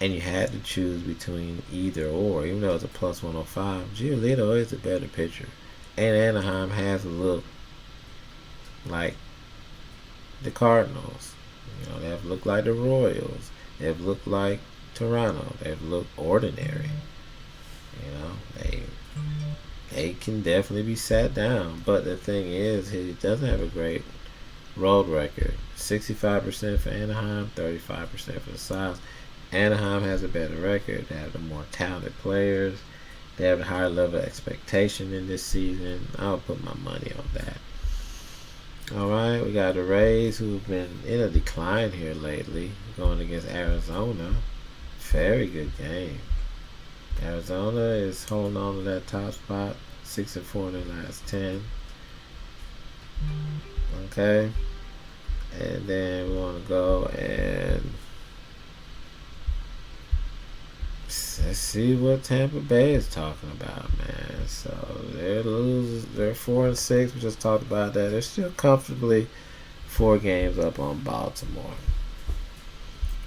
and you had to choose between either or, even though it's a plus 105, Giolito is a better pitcher. And Anaheim has a look like the Cardinals. They have looked like the Royals. They have looked like Toronto. They have looked ordinary. They can definitely be sat down. But the thing is, he doesn't have a great road record. 65% for Anaheim, 35% for the Sox. Anaheim has a better record. They have the more talented players. They have a higher level of expectation in this season. I'll put my money on that. Alright, we got the Rays, who've been in a decline here lately, going against Arizona. Very good game. Arizona is holding on to that top spot, 6-4 in the last 10. Okay. And then we want to go and let's see what Tampa Bay is talking about, man. So they're losers. They're 4-6. We just talked about that. They're still comfortably 4 games up on Baltimore.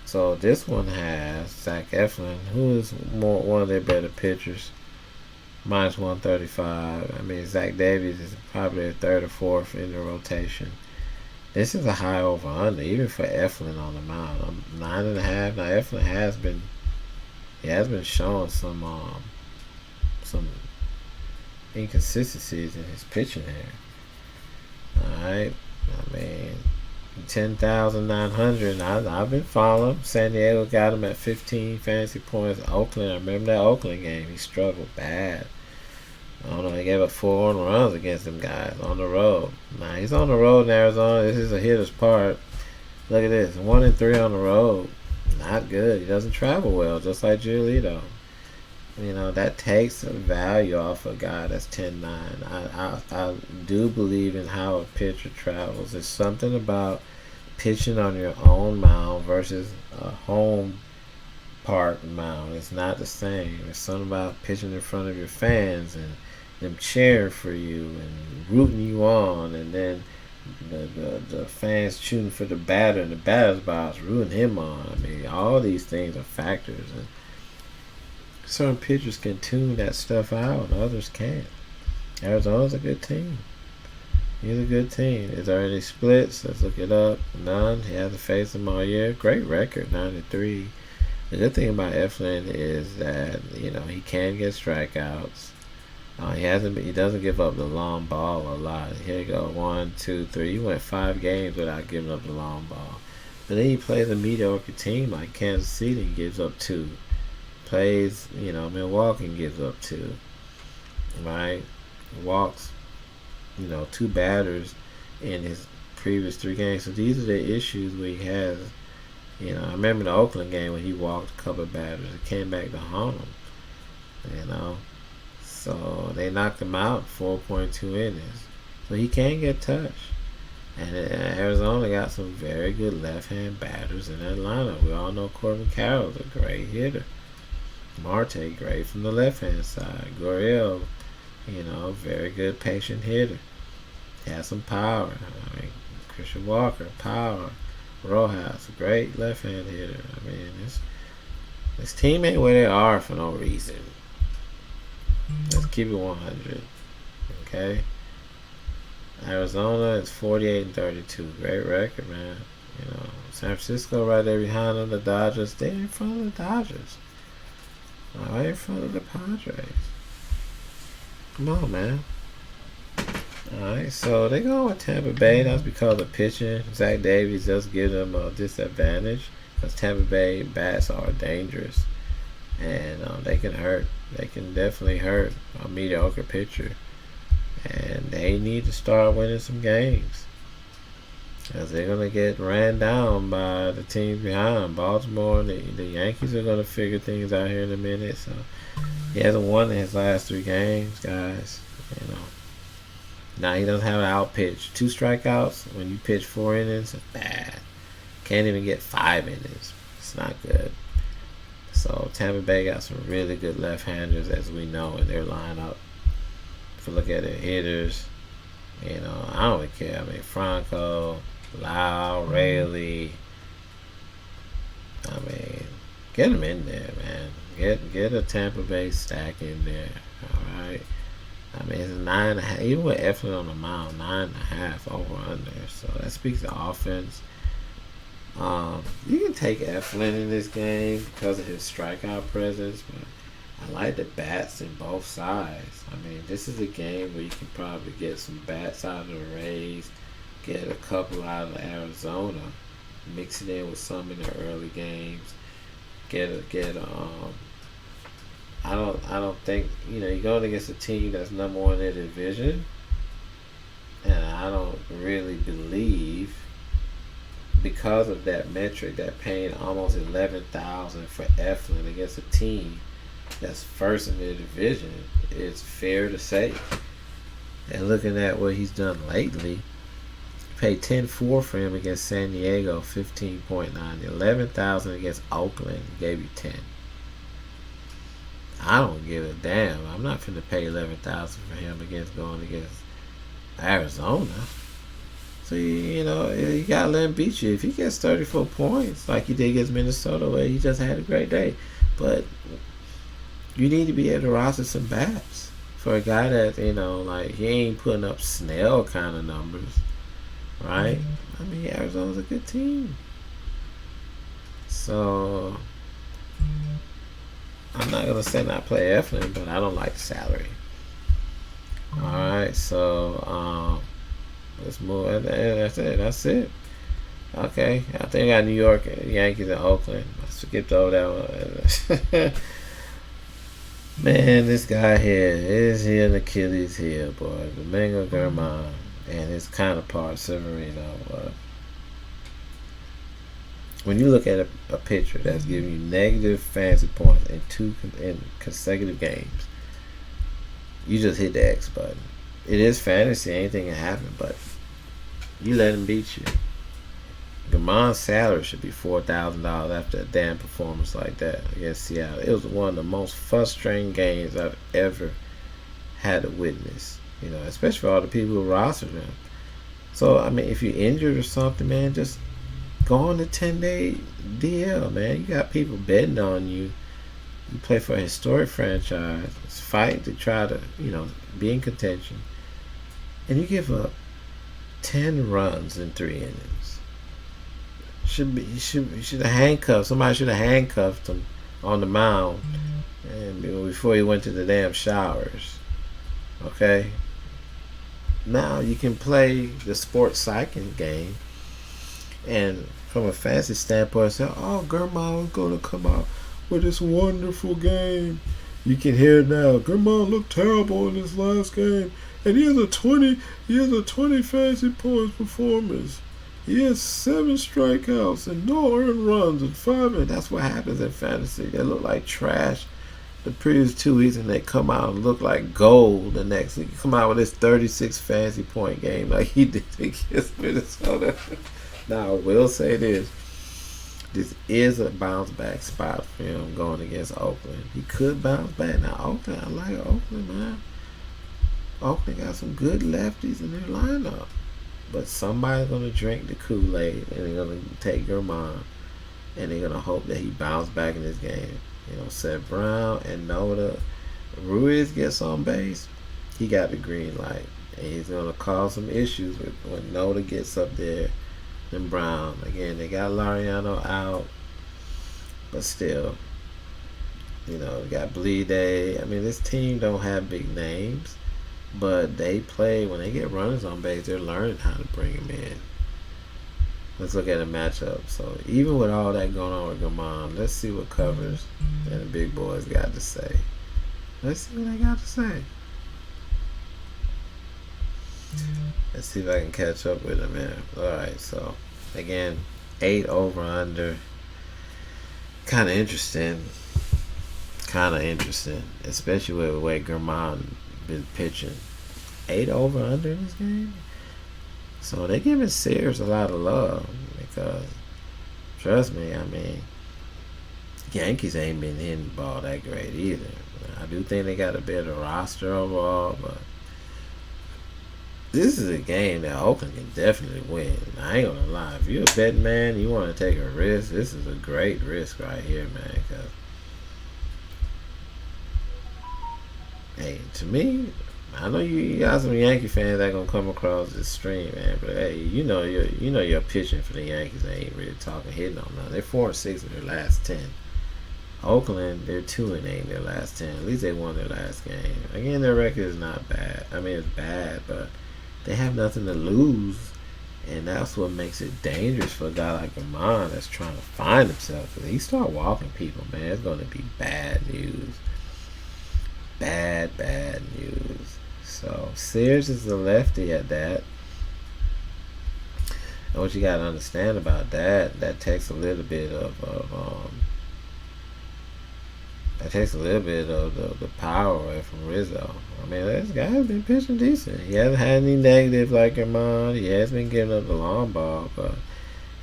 So this one has Zach Eflin, who is one of their better pitchers, minus 135. I mean, Zach Davies is probably a 3rd or 4th in the rotation. This is a high over under, even for Eflin on the mound. 9.5. Now Eflin has been showing some inconsistencies in his pitching here. Alright. I mean, 10,900. I've been following. San Diego got him at 15 fantasy points. Oakland, I remember that Oakland game. He struggled bad. I don't know. He gave up 4 runs against them guys on the road. Now he's on the road in Arizona. This is a hitter's part. Look at this. 1-3 on the road. Not good. He doesn't travel well, just like Giolito. You know, that takes a value off a guy that's 10-9. I do believe in how a pitcher travels. There's something about pitching on your own mound versus a home park mound. It's not the same. There's something about pitching in front of your fans and them cheering for you and rooting you on, and then the fans shooting for the batter in the batter's box, rooting him on. I mean, all these things are factors, and certain pitchers can tune that stuff out, and others can't. Arizona's a good team. He's a good team. Is there any splits? Let's look it up. None. He hasn't faced them all year. Great record, 93. The good thing about Eflin is that, you know, he can get strikeouts. He doesn't give up the long ball a lot. Here you go, 1, 2, 3. He went 5 games without giving up the long ball. But then he plays a mediocre team like Kansas City and gives up 2. Plays, you know, Milwaukee and gives up 2. Right? Walks, you know, 2 batters in his previous 3 games. So these are the issues where he has. You know, I remember the Oakland game when he walked a couple of batters and came back to haunt him. You know, so they knocked him out 4.2 innings. So he can get touched. And Arizona got some very good left-hand batters in that lineup. We all know Corbin Carroll's a great hitter. Marte, great from the left-hand side. Gurriel, you know, very good patient hitter. He has some power. I mean, Christian Walker, power. Rojas, a great left-hand hitter. I mean, this team ain't where they are for no reason. Let's keep it 100. Okay? Arizona is 48-32. Great record, man. You know, San Francisco right there behind them. The Dodgers, they're in front of the Dodgers. Right in front of the Padres. Come on, man. Alright, so they go with Tampa Bay. That's because of pitching. Zach Davies does give them a disadvantage because Tampa Bay bats are dangerous. And they can hurt. They can definitely hurt a mediocre pitcher. And they need to start winning some games. Because they're going to get ran down by the teams behind. Baltimore, the Yankees are going to figure things out here in a minute. So he hasn't won in his last 3 games, guys. You know. Now he doesn't have an out pitch. 2 strikeouts when you pitch 4 innings, it's bad. Can't even get 5 innings. It's not good. So Tampa Bay got some really good left-handers, as we know, in their lineup. If you look at their hitters, you know, I don't really care. I mean, Franco, Lau, Rayleigh. I mean, get them in there, man. Get a Tampa Bay stack in there. All right. I mean, it's 9.5. Even with Eflin on the mound, 9.5 over under. So that speaks to offense. You can take Eflin in this game because of his strikeout presence, but I like the bats in both sides. I mean, this is a game where you can probably get some bats out of the Rays, get a couple out of Arizona, mix it in with some in the early games, I don't think, you know, you're going against a team that's number 1 in their division, and I don't really believe, because of that metric, that paying almost $11,000 for Eflin against a team that's first in their division, it's fair to say. And looking at what he's done lately, paid $10.4 for him against San Diego, 15.9. $11,000 against Oakland gave you 10. I don't give a damn. I'm not finna pay $11,000 for him going against Arizona. So you know, you gotta let him beat you. If he gets 34 points like he did against Minnesota, where he just had a great day, but you need to be able to roster some bats for a guy that, you know, like, he ain't putting up Snell kind of numbers. right? I mean, Arizona's a good team. So I'm not gonna say not play Eflin, but I don't like the salary. All right, so let's move. That's it. That's it. Okay, I think I got New York, Yankees, and Oakland. I skipped over that one. Man, this guy here is here an Achilles heel, boy. Domingo Germán and his counterpart Severino. When you look at a pitcher that's giving you negative fantasy points in consecutive games, you just hit the X button. It is fantasy, anything can happen, but you let him beat you. Germán's salary should be $4,000 after a damn performance like that against Seattle. It was one of the most frustrating games I've ever had to witness. Especially for all the people who rostered him. So I mean, if you're injured or something, man, just go on the 10-day DL, man. You got people betting on you. You play for a historic franchise. It's fighting to try to, be in contention. And you give up 10 runs in 3 innings. Somebody should have handcuffed him on the mound and before he went to the damn showers. Okay? Now you can play the sports psyching game and from a fantasy standpoint say, oh, Germán is going to come out with this wonderful game. You can hear it now. Germán looked terrible in his last game, and he has a 20 fantasy points performance. He has 7 strikeouts and no earned runs in 5 minutes. That's what happens in fantasy. They look like trash the previous 2 weeks, and they come out and look like gold the next week. Come out with this 36 fantasy point game like he did against Minnesota. Now, I will say this. This is a bounce back spot for him going against Oakland. He could bounce back. Now, Oakland, I like Oakland, man. Oakland got some good lefties in their lineup. But somebody's going to drink the Kool-Aid and they're going to take Germán and they're going to hope that he bounces back in this game. Seth Brown and Noda. Ruiz gets on base. He got the green light. And he's going to cause some issues when Noda gets up there. And Brown. Again, they got Laureano out. But still, they got Bleday. I mean, this team don't have big names. But they play, when they get runners on base, they're learning how to bring them in. Let's look at a matchup. So, even with all that going on with Germán, let's see what covers and the big boys got to say. Let's see what they got to say. Let's see if I can catch up with them, man. Alright, so, again, 8 over under. Kind of interesting. Especially with the way Germán been pitching. 8 over under in this game. So they giving Sears a lot of love because trust me, I mean, Yankees ain't been hitting the ball that great either. I do think they got a better roster overall, but this is a game that Oakland can definitely win. I ain't gonna lie. If you're a betting man, you want to take a risk. This is a great risk right here, man. Cause hey, to me, I know you got some Yankee fans that gonna come across this stream, man. But hey, your pitching for the Yankees ain't really hitting on nothing. They're 4-6 in their last 10. Oakland, they're 2-8 in their last 10. At least they won their last game. Again, their record is not bad. I mean, it's bad, but they have nothing to lose, and that's what makes it dangerous for a guy like Germán that's trying to find himself. If he start walking people, man, it's gonna be bad news. Bad news. So Sears is the lefty at that. And what you gotta understand about that takes a little bit of the power away from Rizzo. I mean, this guy's been pitching decent. He hasn't had any negative like Germán. He has been giving up the long ball, but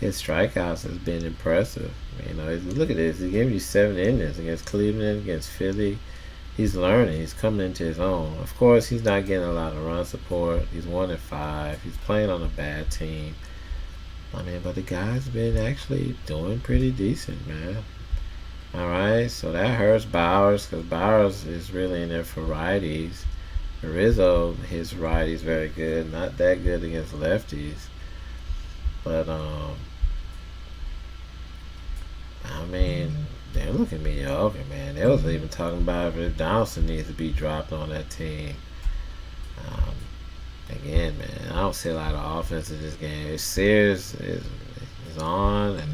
his strikeouts has been impressive. Look at this. He's giving you 7 innings against Cleveland, against Philly. He's learning. He's coming into his own. Of course, he's not getting a lot of run support. He's 1-5. He's playing on a bad team. I mean, but the guy's been actually doing pretty decent, man. Alright, so that hurts Bowers because Bowers is really in there for righties. Rizzo, his righties very good. Not that good against lefties. But I mean, they're looking mediocre, man. They was even talking about if Donaldson needs to be dropped on that team. Um, Again, man, I don't see a lot of offense in this game. Sears is on, and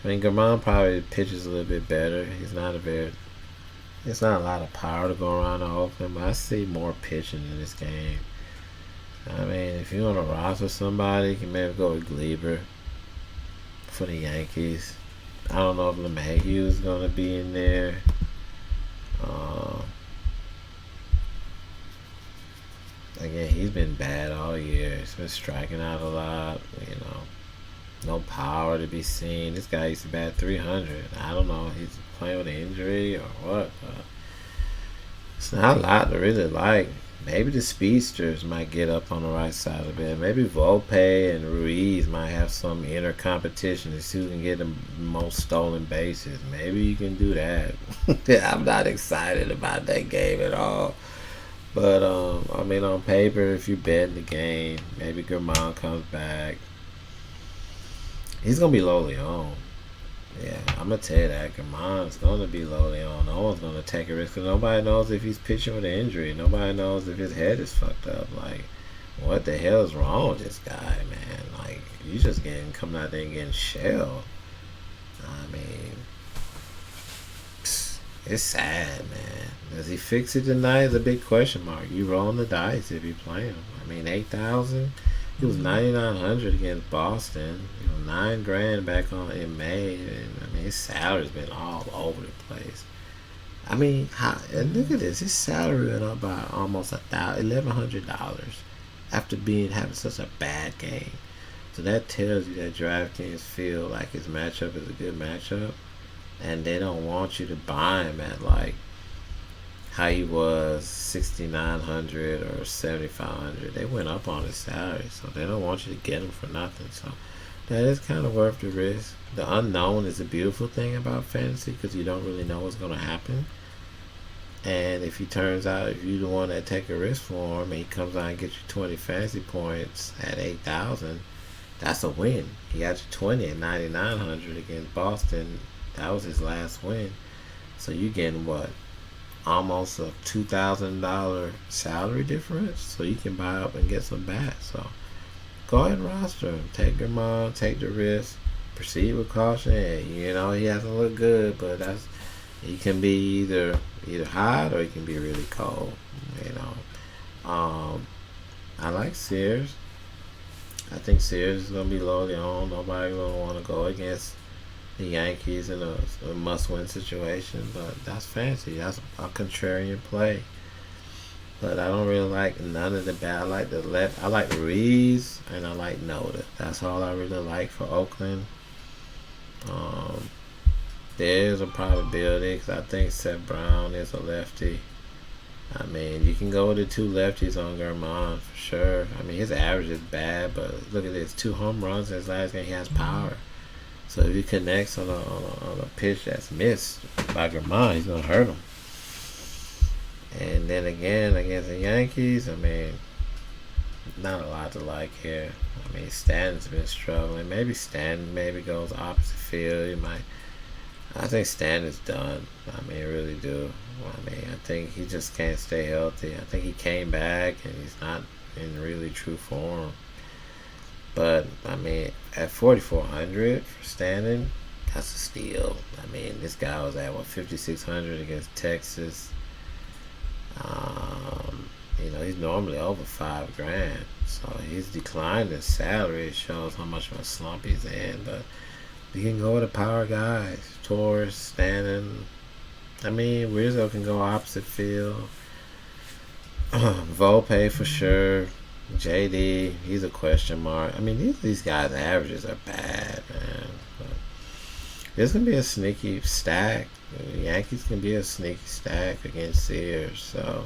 I mean, Germán probably pitches a little bit better. It's not a lot of power to go around in Oakland, but I see more pitching in this game. I mean, if you want to roster somebody, you can maybe go with Gleber for the Yankees. I don't know if LeMahieu is going to be in there. Again, he's been bad all year. He's been striking out a lot. No power to be seen. This guy used to bat 300. I don't know. He's playing with an injury or what. But it's not a lot to really like. Maybe the speedsters might get up on the right side of it. Maybe Volpe and Ruiz might have some inner competition to see who can get the most stolen bases. Maybe you can do that. I'm not excited about that game at all. But I mean, on paper, if you bet the game, maybe Germán comes back. He's gonna be lowly owned. Yeah, I'm gonna tell you that Germán's gonna be lowly owned. No one's gonna take a risk because nobody knows if he's pitching with an injury. Nobody knows if his head is fucked up. Like, what the hell is wrong with this guy, man? Like, you just coming out there and getting shelled. I mean, it's sad, man. Does he fix it tonight? Is a big question mark. You rolling the dice if you play him. I mean, 8,000. He was 9,900 against Boston. $9,000 back in May, and I mean his salary's been all over the place. I mean, and look at this. His salary went up by almost $1,100 after having such a bad game. So that tells you that DraftKings feel like his matchup is a good matchup, and they don't want you to buy him at like how he was 6,900 or 7,500. They went up on his salary, so they don't want you to get him for nothing. So that is kind of worth the risk. The unknown is a beautiful thing about fantasy because you don't really know what's going to happen. And if you're the one that take a risk for him and he comes out and gets you 20 fantasy points at 8,000, that's a win. He got you 20 at 9,900 against Boston. That was his last win. So you're getting what? Almost a $2,000 salary difference. So you can buy up and get some back. So go ahead and roster him. Take Germán, take the risk, proceed with caution. He hasn't looked good, but he can be either hot or he can be really cold. I like Sears. I think Sears is gonna be lowly on. Nobody gonna want to go against the Yankees in a must-win situation, but that's fancy. That's a contrarian play. But I don't really like none of the bad. I like the left. I like Ruiz and I like Noda. That's all I really like for Oakland. There's a probability because I think Seth Brown is a lefty. I mean, you can go with the two lefties on Germán for sure. I mean, his average is bad, but look at this: 2 home runs in his last game. He has power. So if he connects on a pitch that's missed by Germán, he's gonna hurt him. And then again against the Yankees, I mean, not a lot to like here. I mean, Stanton's been struggling. Maybe Stanton goes opposite field. I think Stanton's done. I mean, I really do. I mean, I think he just can't stay healthy. I think he came back and he's not in really true form. But I mean, at 4,400 for Stanton, that's a steal. I mean, this guy was at 5,600 against Texas. He's normally over $5,000, so he's declined in salary. It shows how much of a slump he's in. But you can go with the power guys, Torres, Stanton. I mean, Rizzo can go opposite field. Volpe for sure. JD, he's a question mark. I mean, these guys' averages are bad, man. But this can be a sneaky stack. The Yankees can be a sneaky stack against Sears. So,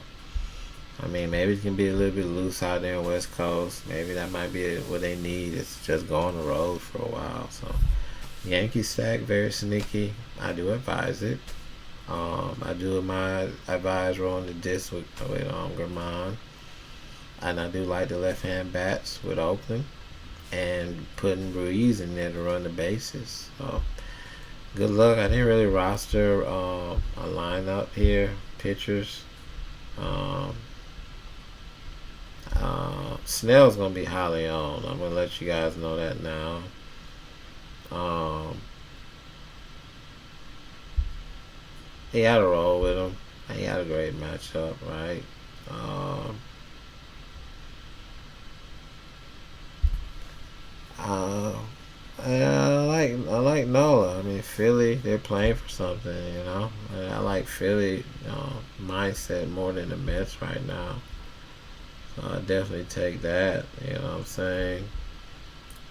I mean, maybe it can be a little bit loose out there on West Coast. Maybe that might be what they need. It's just go on the road for a while. So, Yankee stack, very sneaky. I do advise it. I do my advise rolling the disc with Germán. And I do like the left-hand bats with Oakland. and putting Ruiz in there to run the bases. So good luck. I didn't really roster a lineup here, pitchers. Um, Snell's gonna be highly owned. I'm gonna let you guys know that now. He had a roll with him. He had a great matchup, right? Um, uh, I like Nola. I mean, Philly, they're playing for something, you know. I like Philly mindset more than the Mets right now. So I definitely take that. You know what I'm saying?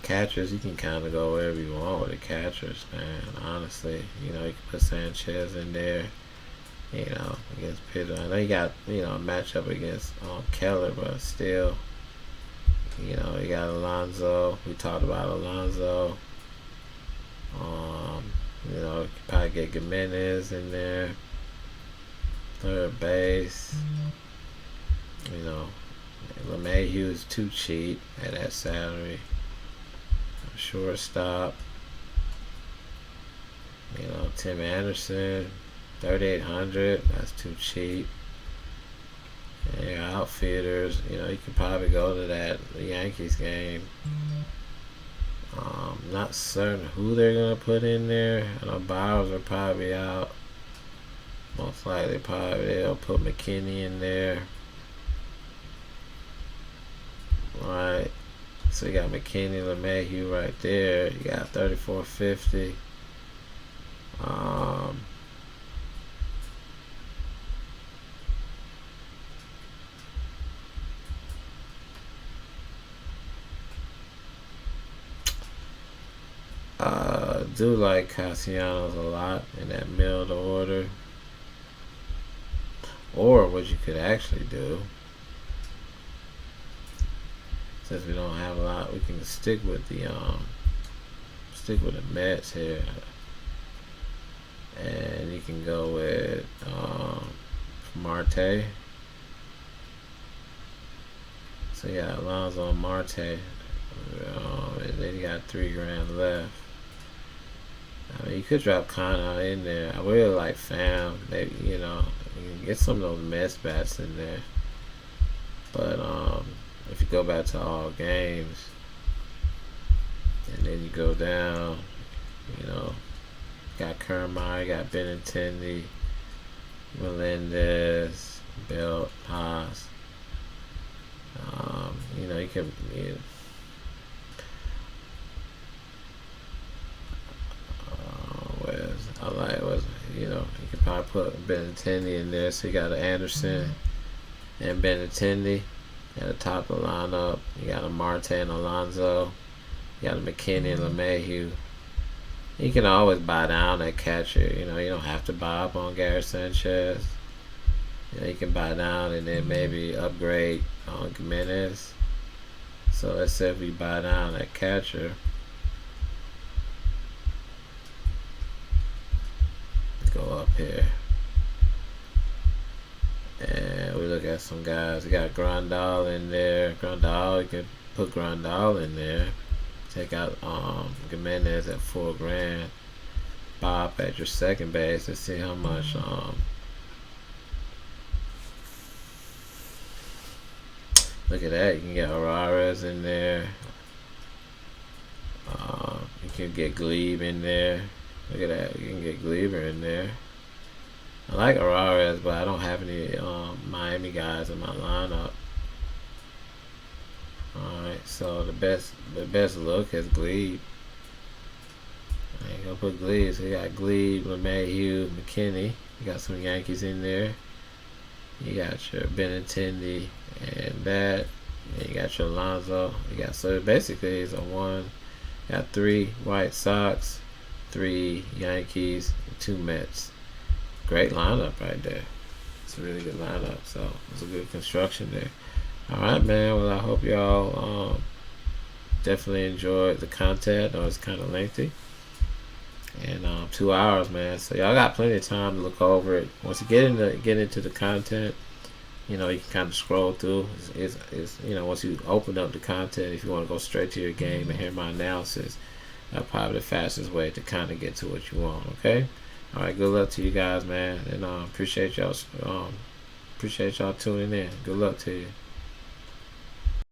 Catchers, you can kind of go wherever you want with the catchers, man. Honestly, you know, you can put Sanchez in there. You know, against Pitt. I know you got a matchup against Keller, but still, you know, you got Alonso. We talked about Alonso. Um, you know, you could probably get Gimenez in there. Third base. You know, LeMahieu is too cheap at that salary. Shortstop. You know, Tim Anderson, 3,800. That's too cheap. And your outfielders, you know, you could probably go to that Yankees game. Not certain who they're gonna put in there. I know Bowers are probably out. Most likely, probably they'll put McKinney in there. All right. So you got McKinney, LeMahieu right there. You got 3,450. Do like Castellanos a lot in that middle order. Or what you could actually do, since we don't have a lot, we can stick with the Mets here, and you can go with Marte. So yeah, Alonso and Marte, and then you got $3,000 left. I mean, you could drop Kana in there. I really like Fam. Maybe, you know, you can get some of those Mets bats in there. But if you go back to all games, and then you go down, you know, got Kiermaier, got Benintendi, Melendez, Belt, Haas. You know, you can. You know, you could probably put Benintendi in there. So you got an Anderson and Benintendi at the top of the lineup. You got a Marte and Alonso. You got a McKinney and LeMahieu. You can always buy down that catcher. You know, you don't have to buy up on Gary Sanchez. You know, you can buy down and then maybe upgrade on Gimenez. So let's say if we buy down that catcher, go up here and we look at some guys. We got Grandal in there. You can put Grandal in there. Take out Gimenez at $4,000. Bob at your second base. Let's see how much look at that. You can get Araras in there. You can get Glebe in there. Look at that. You can get Glieber in there. I like Araras, but I don't have any Miami guys in my lineup. Alright, so the best look is Glebe. I ain't gonna put Glebe. So you got Glebe, LeMahieu, McKinney. You got some Yankees in there. You got your Benintendi and that. And you got your Alonso. So basically it's a one. You got 3 White Sox, 3 Yankees, 2 Mets. Great lineup right there. It's a really good lineup. So it's a good construction there. Alright, man. Well, I hope y'all definitely enjoyed the content. I know it's kind of lengthy. And 2 hours, man. So y'all got plenty of time to look over it. Once you get into the content, You know, you can kind of scroll through. It's you know, once you open up the content, if you want to go straight to your game and hear my analysis, that's probably the fastest way to kind of get to what you want. Okay. All right. Good luck to you guys, man, and appreciate y'all tuning in. Good luck to you.